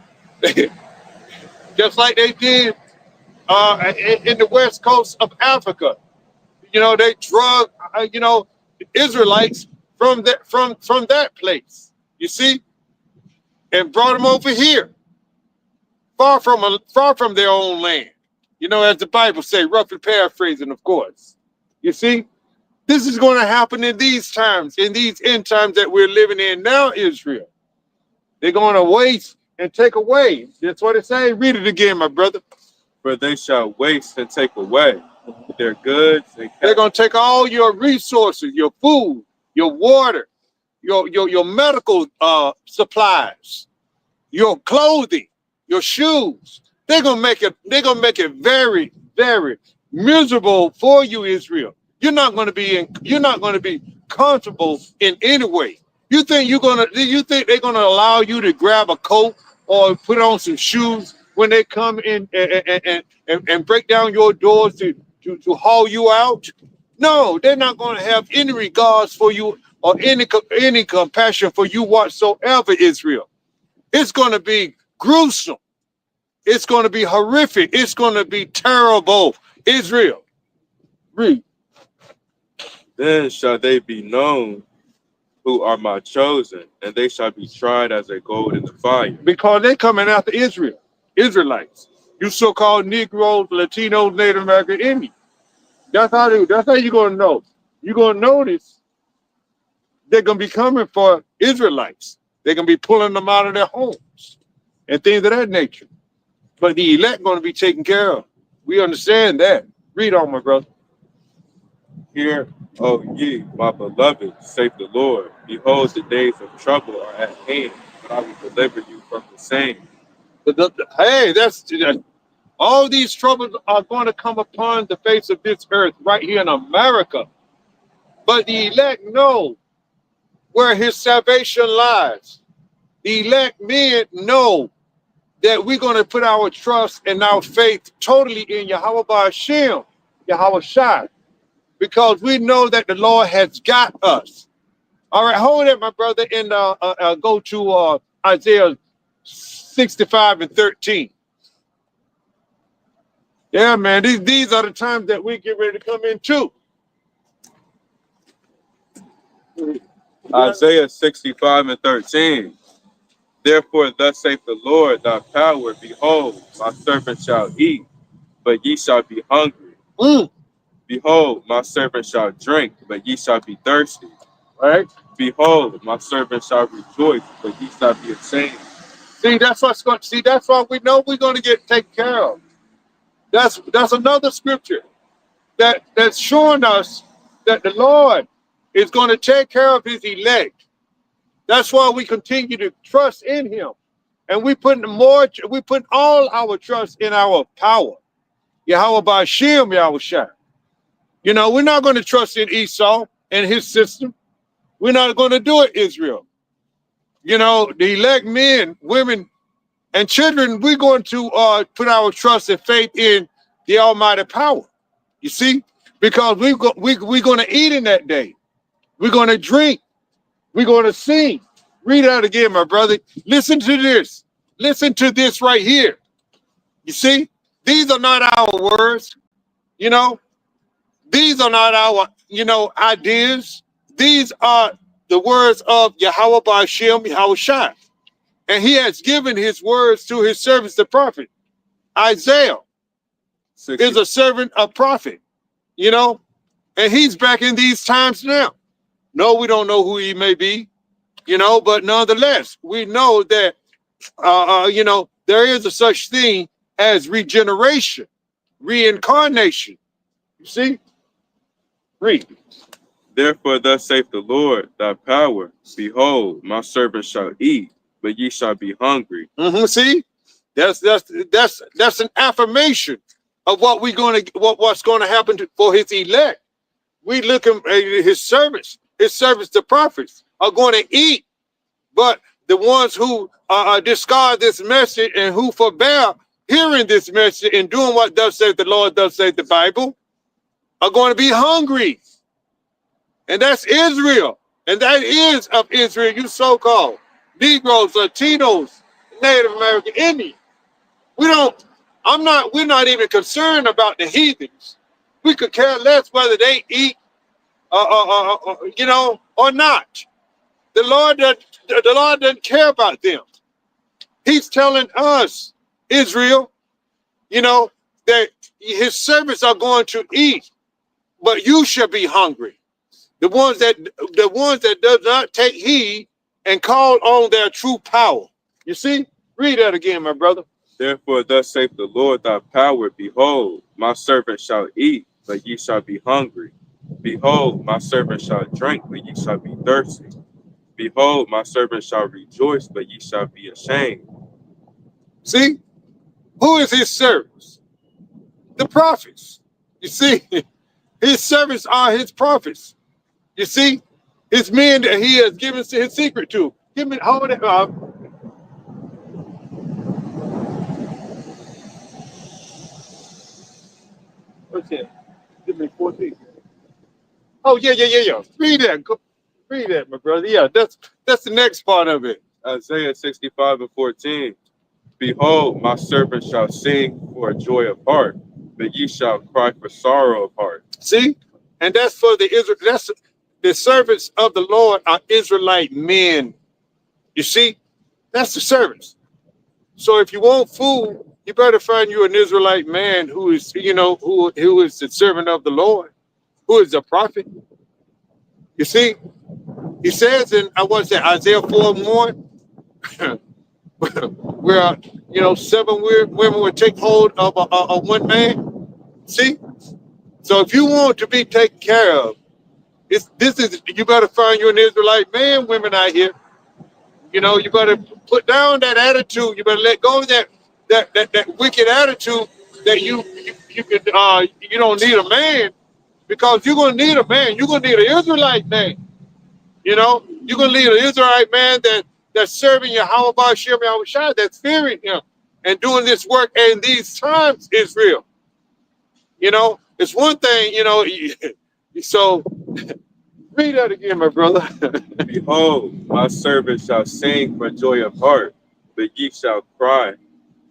just like they did in the west coast of Africa. They drug, Israelites from that place. You see, and brought them over here, far from their own land. As the Bible say, roughly paraphrasing, of course. You see, this is going to happen in these times, in these end times that we're living in now, Israel. They're going to waste and take away. That's what it says. Read it again, my brother. For they shall waste and take away their goods. They're going to take all your resources, your food, your water, your medical supplies, your clothing, your shoes. They're going to make it very, very miserable for you, Israel. You're not going to be comfortable in any way. You think they're going to allow you to grab a coat or put on some shoes when they come in and break down your doors to haul you out? No, they're not going to have any regards for you or any compassion for you whatsoever, Israel. It's going to be gruesome. It's going to be horrific. It's going to be terrible, Israel. Read. Then shall they be known who are my chosen, and they shall be tried as a gold in the fire. Because they're coming after Israel, Israelites. You so-called Negroes, Latinos, Native American Indians. That's how you're going to know. You're going to notice they're going to be coming for Israelites. They're going to be pulling them out of their homes and things of that nature. But the elect going to be taken care of. We understand that. Read on, my brother. Hear, O ye, my beloved, saith the Lord. Behold, the days of trouble are at hand, but I will deliver you from the same. Hey, all these troubles are going to come upon the face of this earth right here in America. But the elect know where his salvation lies. The elect men know that we're going to put our trust and our faith totally in Yahweh Ba'ashem, Yahweh Shai, because we know that the Lord has got us. All right, hold it, my brother, and go to Isaiah 65 and 13. Yeah, man, these are the times that we get ready to come into. Isaiah 65 and 13. Therefore, thus saith the Lord, thy power, behold, my servant shall eat, but ye shall be hungry. Behold, my servant shall drink, but ye shall be thirsty. Right? Behold, my servant shall rejoice, but ye shall be ashamed. See, that's why we know we're going to get taken care of. That's another scripture that's showing us that the Lord is going to take care of his elect. That's why we continue to trust in him. And we put all our trust in our power. Yahweh Ba'ashem, Yahweh Shai. You know, we're not going to trust in Esau and his system. We're not going to do it, Israel. You know, the elect men, women, and children, we're going to put our trust and faith in the almighty power. You see? Because we're going to eat in that day. We're going to drink. We're going to sing. Read that again, my brother. Listen to this. Listen to this right here. You see? These are not our words. You know? These are not our, ideas. These are the words of Yahweh Ba'ashem, Yahweh Shai. And he has given his words to his servants, the prophet. Isaiah is a servant, a prophet, and he's back in these times now. No, we don't know who he may be, but nonetheless, we know that, there is a such thing as regeneration, reincarnation. You see? Read. Therefore, thus saith the Lord, thy power, behold, my servant shall eat, but ye shall be hungry. See, that's an affirmation of what's going to happen for his elect. We look at his servants, the prophets, are going to eat, but the ones who discard this message and who forbear hearing this message and doing what does say the Lord, does say the Bible, are going to be hungry. And that's Israel. And that is of Israel, you so-called Negroes, Latinos, Native American Indians. We're not even concerned about the heathens. We could care less whether they eat, or not. The Lord doesn't care about them. He's telling us, Israel, that his servants are going to eat, but you shall be hungry. The ones that does not take heed and call on their true power. You see? Read that again, my brother. Therefore, thus saith the Lord thy power, behold, my servant shall eat, but ye shall be hungry. Behold, my servant shall drink, but ye shall be thirsty. Behold, my servant shall rejoice, but ye shall be ashamed. See? Who is his servants? The prophets. You see? His servants are his prophets. You see? His men that he has given his secret to. Hold it up. What's that? Give me 14. Oh, yeah. Read that. Read that, my brother. Yeah, that's the next part of it. Isaiah 65:14. Behold, my servant shall sing for joy of heart, but ye shall cry for sorrow of heart. See? And that's for the Israel. That's the servants of the Lord are Israelite men. You see? That's the servants. So if you want food, you better find you an Israelite man who is, who is the servant of the Lord, who is a prophet. You see? He says in I want to say Isaiah 4:1, where 7 women would take hold of a one man. See? So if you want to be taken care of, you better find you an Israelite man, women out here. You better put down that attitude. You better let go of that wicked attitude that you don't need a man, because you're gonna need a man. You're gonna need an Israelite man. You're gonna need an Israelite man that's serving Yahweh Shem Yahushua, that's fearing him and doing this work in these times, Israel. It's one thing, so read that again, my brother. Behold, my servant shall sing for joy of heart, but ye shall cry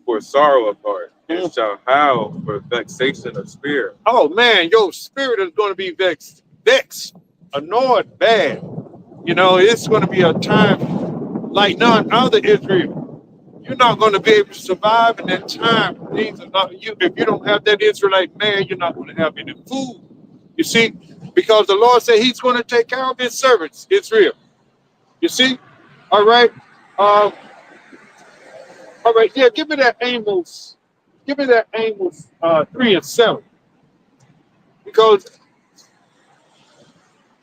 for sorrow of heart, and shall howl for vexation of spirit. Oh man, your spirit is going to be vexed, annoyed, bad. It's going to be a time like none other, Israel. You're not going to be able to survive in that time. Things are not you. If you don't have that Israelite man, you're not going to have any food. You see, because the Lord said He's going to take care of His servants, Israel. You see, all right, all right. Yeah, give me that Amos. Give me that Amos 3:7, because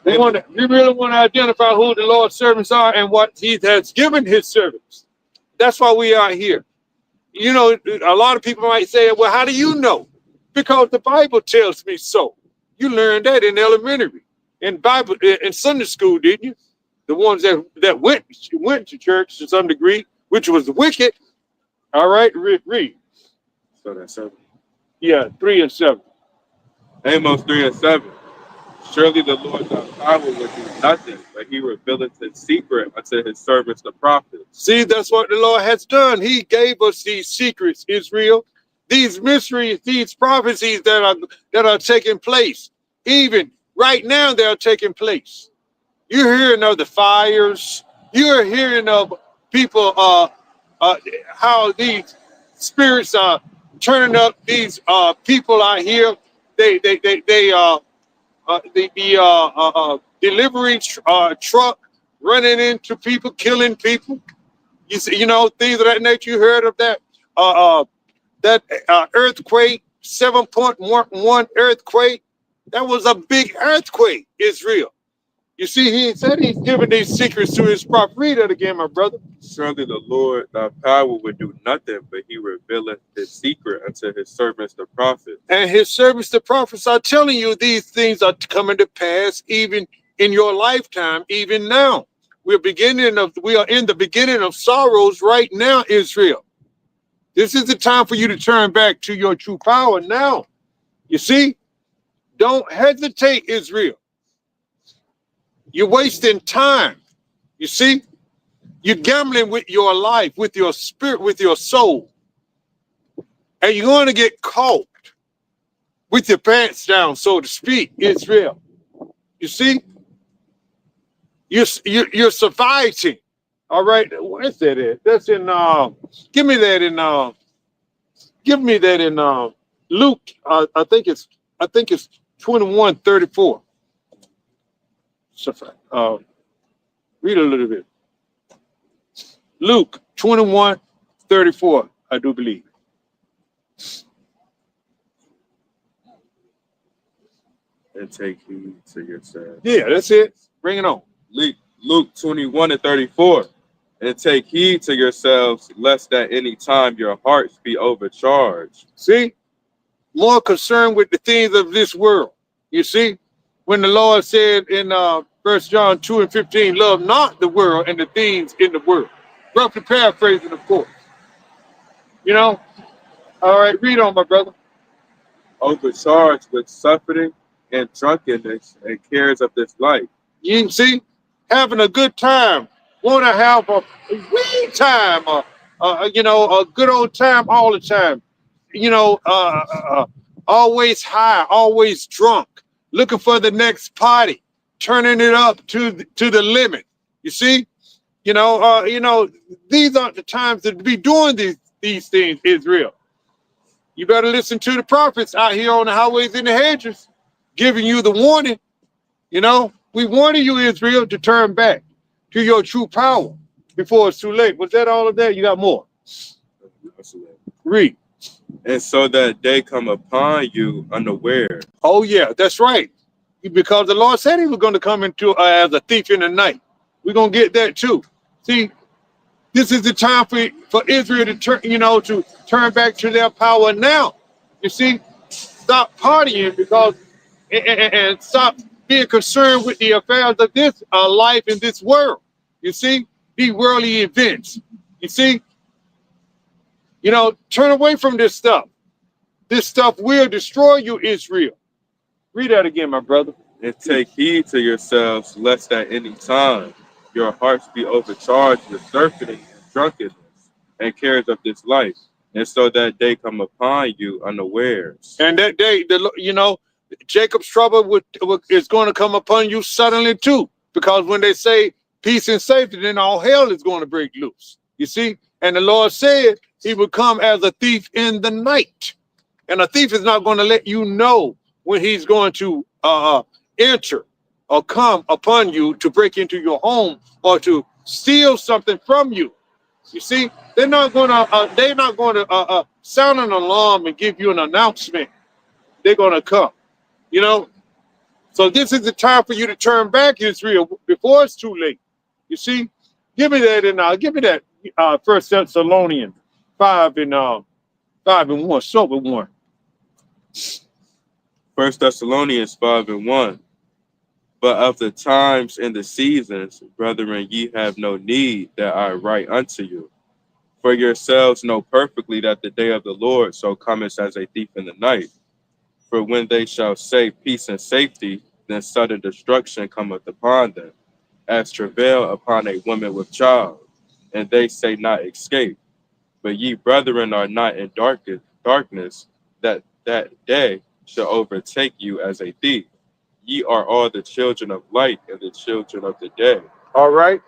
we really want to identify who the Lord's servants are and what He has given His servants. That's why we are here. A lot of people might say, well, how do you know? Because the Bible tells me so. You learned that in elementary, in Sunday school, didn't you? The ones that went to church to some degree, which was wicked. All right, read. So that's 7. Yeah, 3:7. Amos 3:7. Surely the Lord thy power will do nothing, but he revealeth his secret unto his servants the prophets. See, that's what the Lord has done. He gave us these secrets, Israel, these mysteries, these prophecies that are taking place. Even right now, they are taking place. You're hearing of the fires. You're hearing of people, how these spirits are turning up. These people out here. They the delivery truck running into people, killing people. You see, things of that nature. You heard of that? Earthquake, 7.11 earthquake. That was a big earthquake, Israel. You see, He said He's giving these secrets to His prophet. Read that again, my brother. Surely the Lord thy power will do nothing, but he revealeth his secret unto his servants the prophets. And His servants the prophets are telling you these things are coming to pass even in your lifetime, even now. We are in the beginning of sorrows right now, Israel. This is the time for you to turn back to your true power now. You see, don't hesitate, Israel. You're wasting time. You see, you're gambling with your life, with your spirit, with your soul. And you're going to get caught with your pants down, so to speak, Israel. You see, you're surviving. All right, where's that at? That's in give me that in Luke. I think it's 21:34. Read a little bit. Luke 21:34, I do believe. And take heed to yourselves. Yeah, that's it. Bring it on. Luke 21:34. And take heed to yourselves, lest at any time your hearts be overcharged. See, more concerned with the things of this world. You see, when the Lord said in 1 John 2:15, love not the world and the things in the world. Roughly paraphrasing, of course. All right, read on, my brother. Overcharged with suffering and drunkenness and cares of this life. You see, having a good time, want to have a wee time, a good old time all the time. You know, always high, always drunk, looking for the next party, turning it up to the limit. You see, these aren't the times to be doing these things, Israel. You better listen to the prophets out here on the highways and the hedges, giving you the warning. We warning you, Israel, to turn back to your true power before it's too late. Was that all of that? You got more? Read. And so that day come upon you unaware. Oh, yeah, that's right. Because the Lord said he was going to come into as a thief in the night. We're going to get that too. See, this is the time for Israel to turn back to their power now. You see, stop partying and stop being concerned with the affairs of this life in this world. You see, these worldly events. You see, turn away from this stuff. This stuff will destroy you, Israel. Read that again, my brother. And take heed to yourselves, lest at any time your hearts be overcharged with surfeiting and drunkenness and cares of this life, and so that day come upon you unawares. And that day, Jacob's trouble is going to come upon you suddenly too, because when they say peace and safety, then all hell is going to break loose. You see, and the Lord said he would come as a thief in the night, and a thief is not going to let you know when he's going to enter or come upon you to break into your home or to steal something from you. You see, they're not going to sound an alarm and give you an announcement. They're going to come. So this is the time for you to turn back, Israel, before it's too late. You see, give me that 1 Thessalonians 5:1. So with 1. 1 Thessalonians 5:1. But of the times and the seasons, brethren, ye have no need that I write unto you. For yourselves know perfectly that the day of the Lord so cometh as a thief in the night. For when they shall say peace and safety, then sudden destruction cometh upon them, as travail upon a woman with child, and they say not escape. But ye, brethren, are not in darkness, that day shall overtake you as a thief. Ye are all the children of light and the children of the day. All right.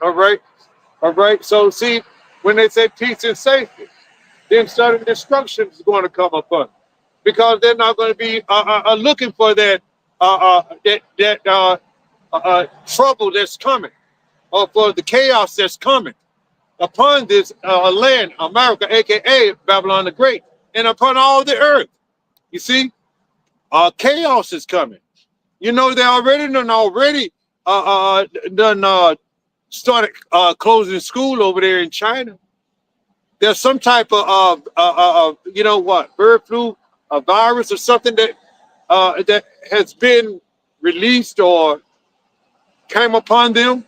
So see, when they say peace and safety, then sudden destruction is going to come upon, because they're not going to be looking for that trouble that's coming, or for the chaos that's coming upon this land, America, aka Babylon the Great, and upon all the earth. You see, chaos is coming. They already started closing school over there in China. There's some type of bird flu, a virus or something that has been released or came upon them.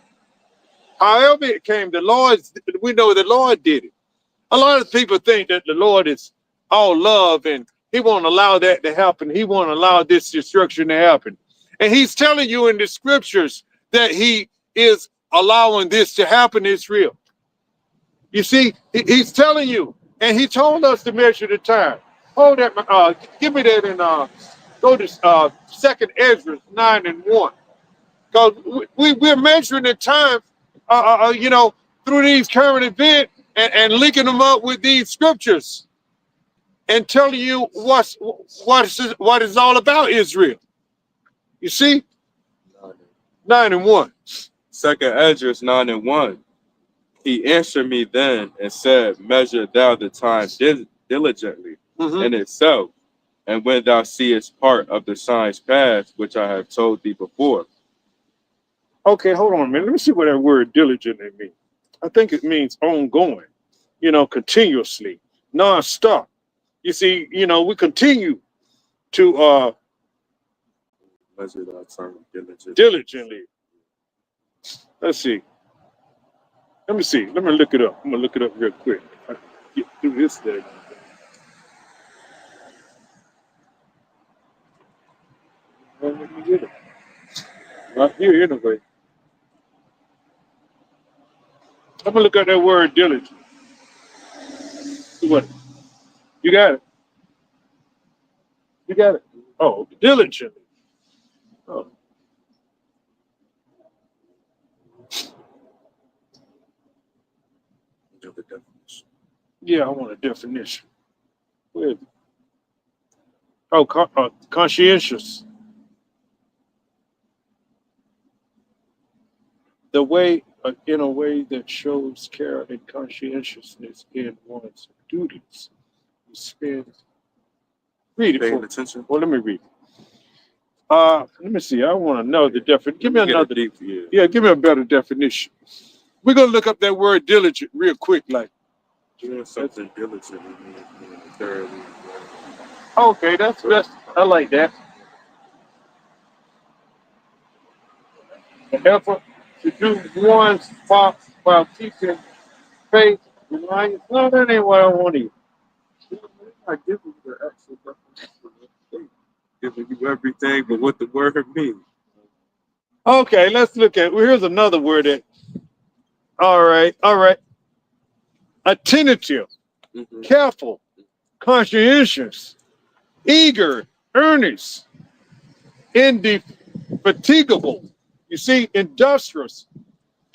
However it came, we know the Lord did it. A lot of people think that the Lord is all love and he won't allow that to happen. He won't allow this destruction to happen. And he's telling you in the scriptures that he is allowing this to happen. It's real. You see, he's telling you, and he told us to measure the time. Hold that, give me that, and go to 2nd Ezra 9:1. Because we're measuring the time, through these current events and linking them up with these scriptures and telling you what is all about Israel. You see? 9:1. 2nd Ezra 9:1. He answered me then and said, measure thou the time diligently in itself, and when thou seest part of the signs past, which I have told thee before. Okay, hold on a minute. Let me see what that word diligently means. I think it means ongoing, continuously, non-stop. You see, we continue to measure thy time diligently. Let's see. Let me see. Let me look it up. I'm gonna look it up real quick. I can get through this thing. Well, let me get it. Right here, anyway. I'm gonna look at that word diligent. See what? You got it. You got it. Oh, diligently. Oh, yeah, I want a definition. Where is it? Oh, conscientious. The way, in a way that shows care and conscientiousness in one's duties. You spend. Read it. Paying attention. Well, let me read it. Let me see. I want to know the definition. Give me another. Deep, yeah, give me a better definition. We're gonna look up that word diligent real quick, like. Doing something diligent. Okay, that's I like that. The effort to do one's part while keeping faith, reliance. No, that ain't what I want to. I give you the actual definition. Giving you everything, but what the word means. Okay, let's look at. Well, here's another word that. All right. Attentive, careful, conscientious, eager, earnest, indefatigable. You see, industrious,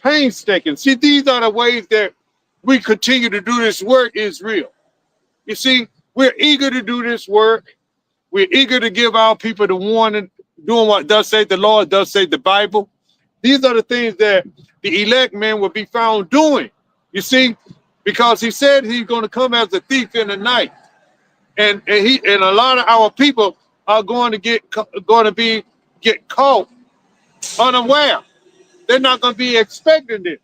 painstaking. See, these are the ways that we continue to do this work, Israel. You see, we're eager to do this work. We're eager to give our people the warning, doing what does say the Lord, does say the Bible. These are the things that the elect men will be found doing. You see, because he said he's going to come as a thief in the night. And a lot of our people are going to get caught unaware. They're not going to be expecting this.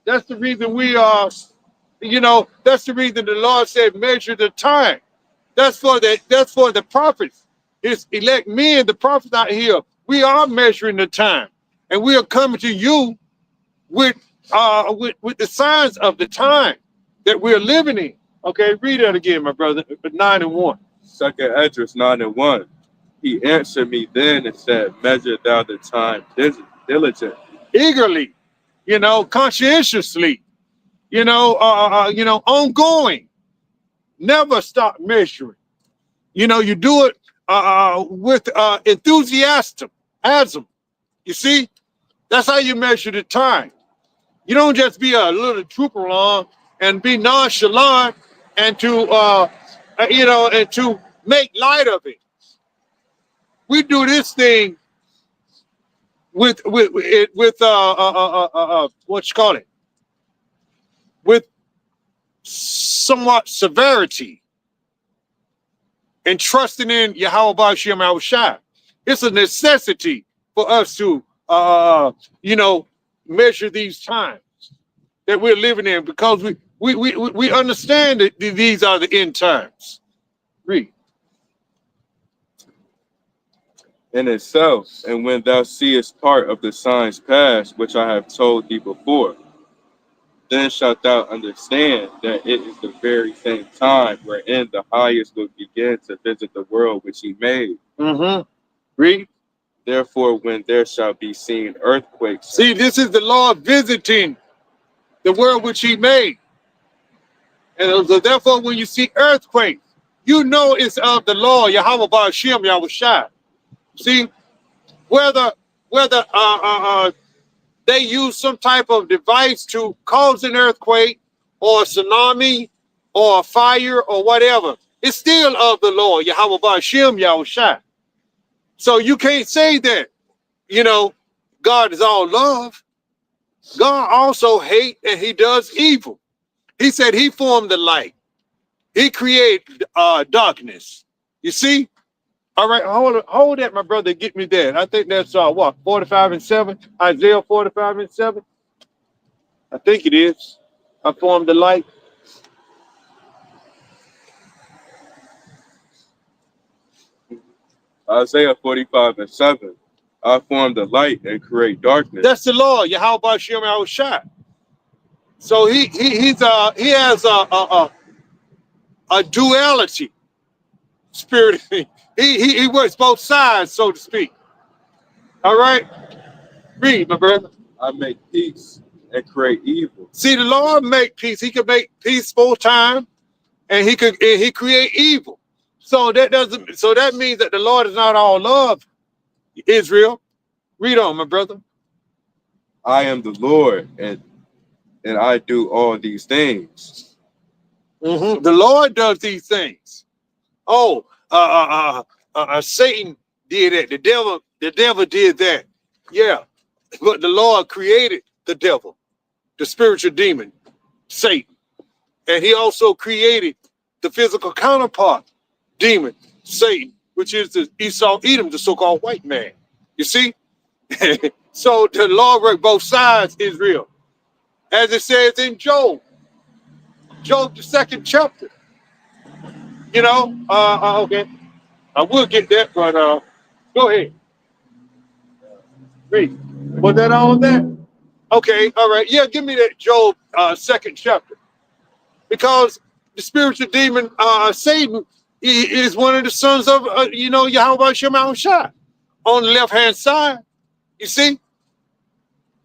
That's the reason we are, that's the reason the Lord said measure the time. That's for the prophets. His elect men, the prophets out here. We are measuring the time. And we are coming to you with the signs of the time that we're living in. Okay, read that again, my brother. 9:1. Second Esdras 9:1. He answered me then and said, measure thou the time diligently. Eagerly, conscientiously, ongoing. Never stop measuring. You do it with enthusiasm. You see, that's how you measure the time. You don't just be a little trooper along and be nonchalant and to make light of it. We do this thing with what you call it, with somewhat severity and trusting in Yahweh Shem Yahushua. It's a necessity for us to measure these times that we're living in, because we understand that these are the end times. Read. In itself, and when thou seest part of the signs past, which I have told thee before, then shalt thou understand that it is the very same time wherein the highest will begin to visit the world which he made. Read. Therefore, when there shall be seen earthquakes. See, this is the Lord visiting the world which he made. And so therefore, when you see earthquakes, you know it's of the Lord, Yahweh Shem Yahushua. See, whether they use some type of device to cause an earthquake or a tsunami or a fire or whatever, it's still of the Lord, Yahweh Shem Yahushua. So you can't say that, God is all love. God also hates and he does evil. He said he formed the light. He created darkness. You see? All right, hold that, my brother. Get me there. I think that's 45:7, Isaiah 45:7. I think it is. I formed the light. Isaiah 45:7. I form the light and create darkness. That's the Lord, Yahweh Shem Yahushua. So he has a duality spirit. He works both sides, so to speak. All right, read, my brother. I make peace and create evil. See, the Lord make peace. He could make peaceful time, and he create evil. So that means that the Lord is not all love, Israel. Read on, my brother. I am the Lord, and I do all these things. The Lord does these things. Oh, Satan did that. The devil did that. Yeah, but the Lord created the devil, the spiritual demon, Satan, and he also created the physical counterpart, demon, Satan, which is the Esau, Edom, the so-called white man. You see? So the Lord worked both sides, Israel. As it says in Job, the 2nd chapter. You know, okay. I will get that, but go ahead. Read. Was that all that? Okay, all right. Yeah, give me that Job 2nd chapter. Because the spiritual demon, Satan, is one of the sons of, Yahweh Shema Shai. On the left-hand side, you see?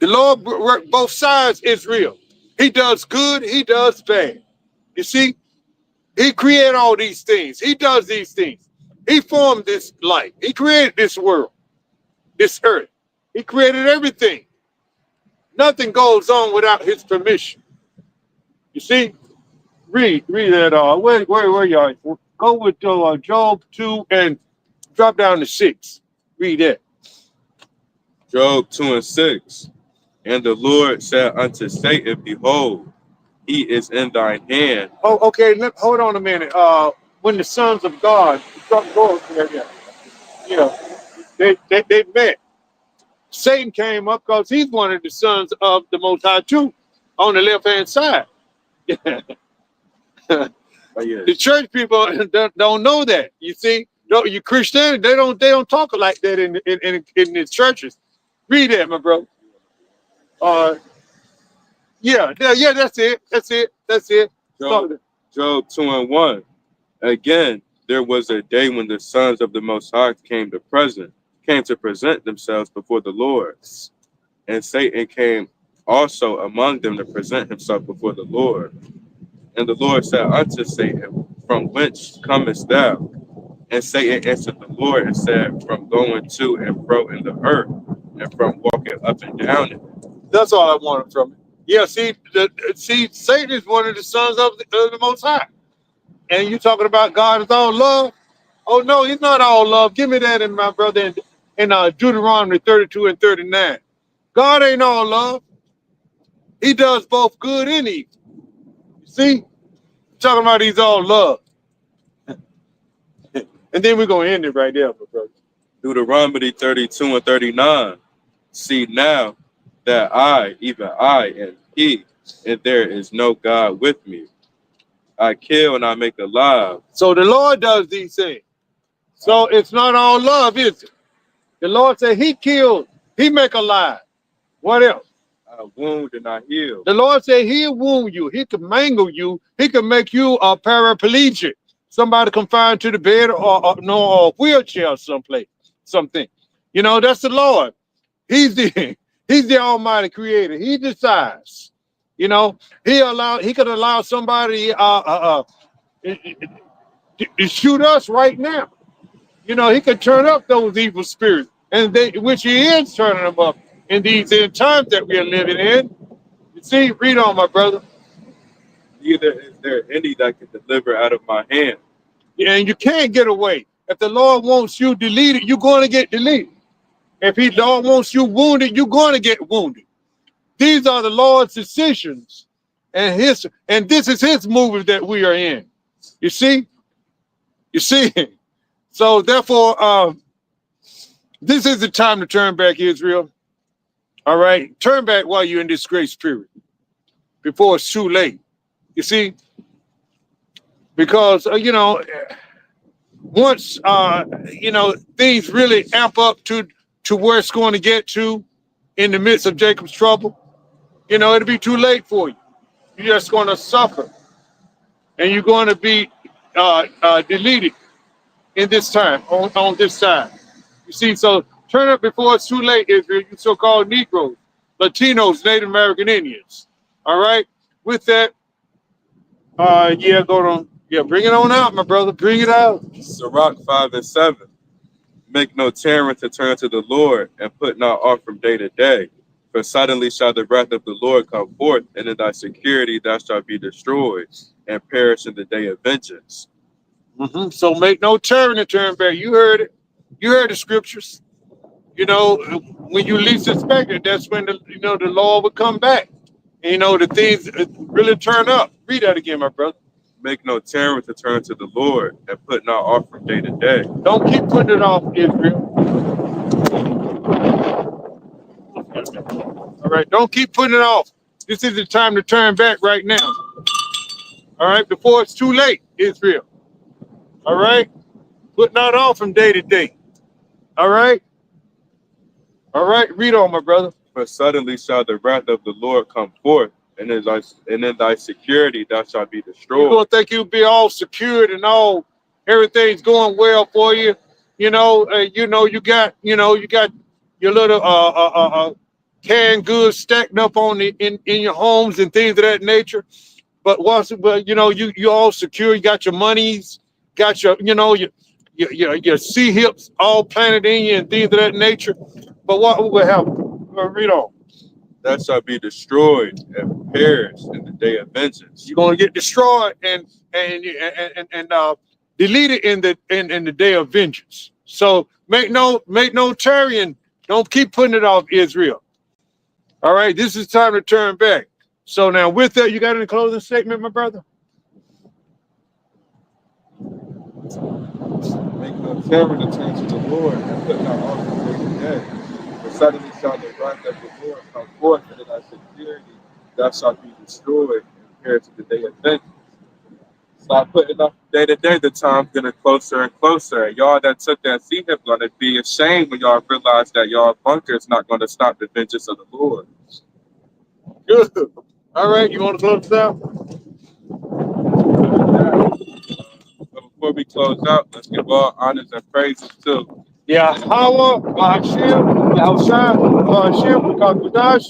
The Lord worked both sides, Israel. He does good, he does bad. You see? He created all these things. He does these things. He formed this life. He created this world, this earth. He created everything. Nothing goes on without his permission. You see? Read that. Where y'all? Go with Job 2 and drop down to 6. Read that. Job 2 and 6. And the Lord said unto Satan, Behold, he is in thine hand. Oh, okay. Hold on a minute. When the sons of God, they met. Satan came up because he's one of the sons of the Most High too, on the left-hand side. Oh, yes. The church people don't know that. You see, you Christianity, they don't talk like that in the churches. Read that, my brother. Yeah, that's it. Job 2 and 1. Again, there was a day when the sons of the Most High came to present themselves before the Lord. And Satan came also among them to present himself before the Lord. And the Lord said unto Satan, From whence comest thou? And Satan answered the Lord and said, From going to and fro in the earth, and from walking up and down it. That's all I wanted from it. Yeah, see, Satan is one of the sons of the Most High. And you talking about God is all love? Oh, no, he's not all love. Give me that in my brother in Deuteronomy 32 and 39. God ain't all love. He does both good and evil. You see? Talking about he's all love. And then we're going to end it right there, my brother. Deuteronomy 32 and 39. See now that I, even I, am he, and there is no God with me. I kill and I make alive. So the Lord does these things. So it's not all love, is it? The Lord said he killed, he make alive. What else? I wound and I heal. The Lord said he'll wound you. He can mangle you. He can make you a paraplegic. Somebody confined to the bed or a wheelchair or someplace, something. You know, that's the Lord. He's the Almighty Creator. He decides. You know, he could allow somebody to shoot us right now. You know, he could turn up those evil spirits, which he is turning them up in these end times that we are living in. You see, read on, my brother. Neither is there any that can deliver out of my hand. Yeah, and you can't get away. If the Lord wants you deleted, you're going to get deleted. If the Lord wants you wounded, you're going to get wounded. These are the Lord's decisions, and this is his movie that we are in. You see? So therefore, this is the time to turn back, Israel. All right? Turn back while you're in this grace period, before it's too late. You see? Because, once, things really amp up to where it's going to get to in the midst of Jacob's trouble, it'll be too late for you. You're just going to suffer. And you're going to be deleted in this time, on this side. You see, so turn up before it's too late, Israel, you so-called Negroes. Latinos, Native American Indians. All right. With that, yeah, bring it on out, my brother. Bring it out. Sirach 5 and 7. Make no terror to turn to the Lord, and put not off from day to day. For suddenly shall the wrath of the Lord come forth, and in thy security thou shalt be destroyed, and perish in the day of vengeance. So make no terror to turn back. You heard it. You heard the scriptures. You know, when you least expect it, that's when the Lord will come back. And, the things really turn up. Read that again, my brother. Make no terror to turn to the Lord, and put not off from day to day. Don't keep putting it off, Israel. All right, don't keep putting it off. This is the time to turn back right now. All right, before it's too late, Israel. All right, put not off from day to day. All right, read on, my brother. For suddenly shall the wrath of the Lord come forth, and in thy security thou shalt be destroyed. You're gonna think you'll be all secured and all everything's going well for you. You got your little canned goods stacked up on in your homes and things of that nature. But you all secure. You got your monies, got your sea hips all planted in you and things of that nature. But what will happen? Read on. That shall be destroyed and perish in the day of vengeance. You're gonna get destroyed and deleted in the day of vengeance. So make no tarrying. Don't keep putting it off, Israel. All right, this is time to turn back. So now with that, you got any closing statement, my brother? Make no terror to turn to the Lord, and put not off from day to day. For suddenly shall the wrath of the Lord come forth, and in thy security thou shalt be destroyed, and perish in the day of vengeance. Start putting off day to day. The time's getting closer and closer. Y'all that took that seat are going to be ashamed when y'all realize that y'all bunker is not going to stop the vengeance of the Lord. Good. All right, you want to close this out? But before we close out, let's give all honors and praises to Yahweh, Hashem, Yahushua, Hashem, Kakudash.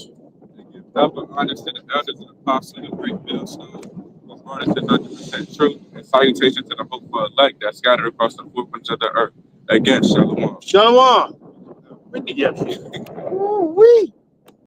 and give double honors to the elders and apostles of the great millstone, who brought us to 100% truth, and salutation to the hopeful elect that scattered across the four corners of the earth. Again, shalom. Shalom. When did you get here? Ooh-wee.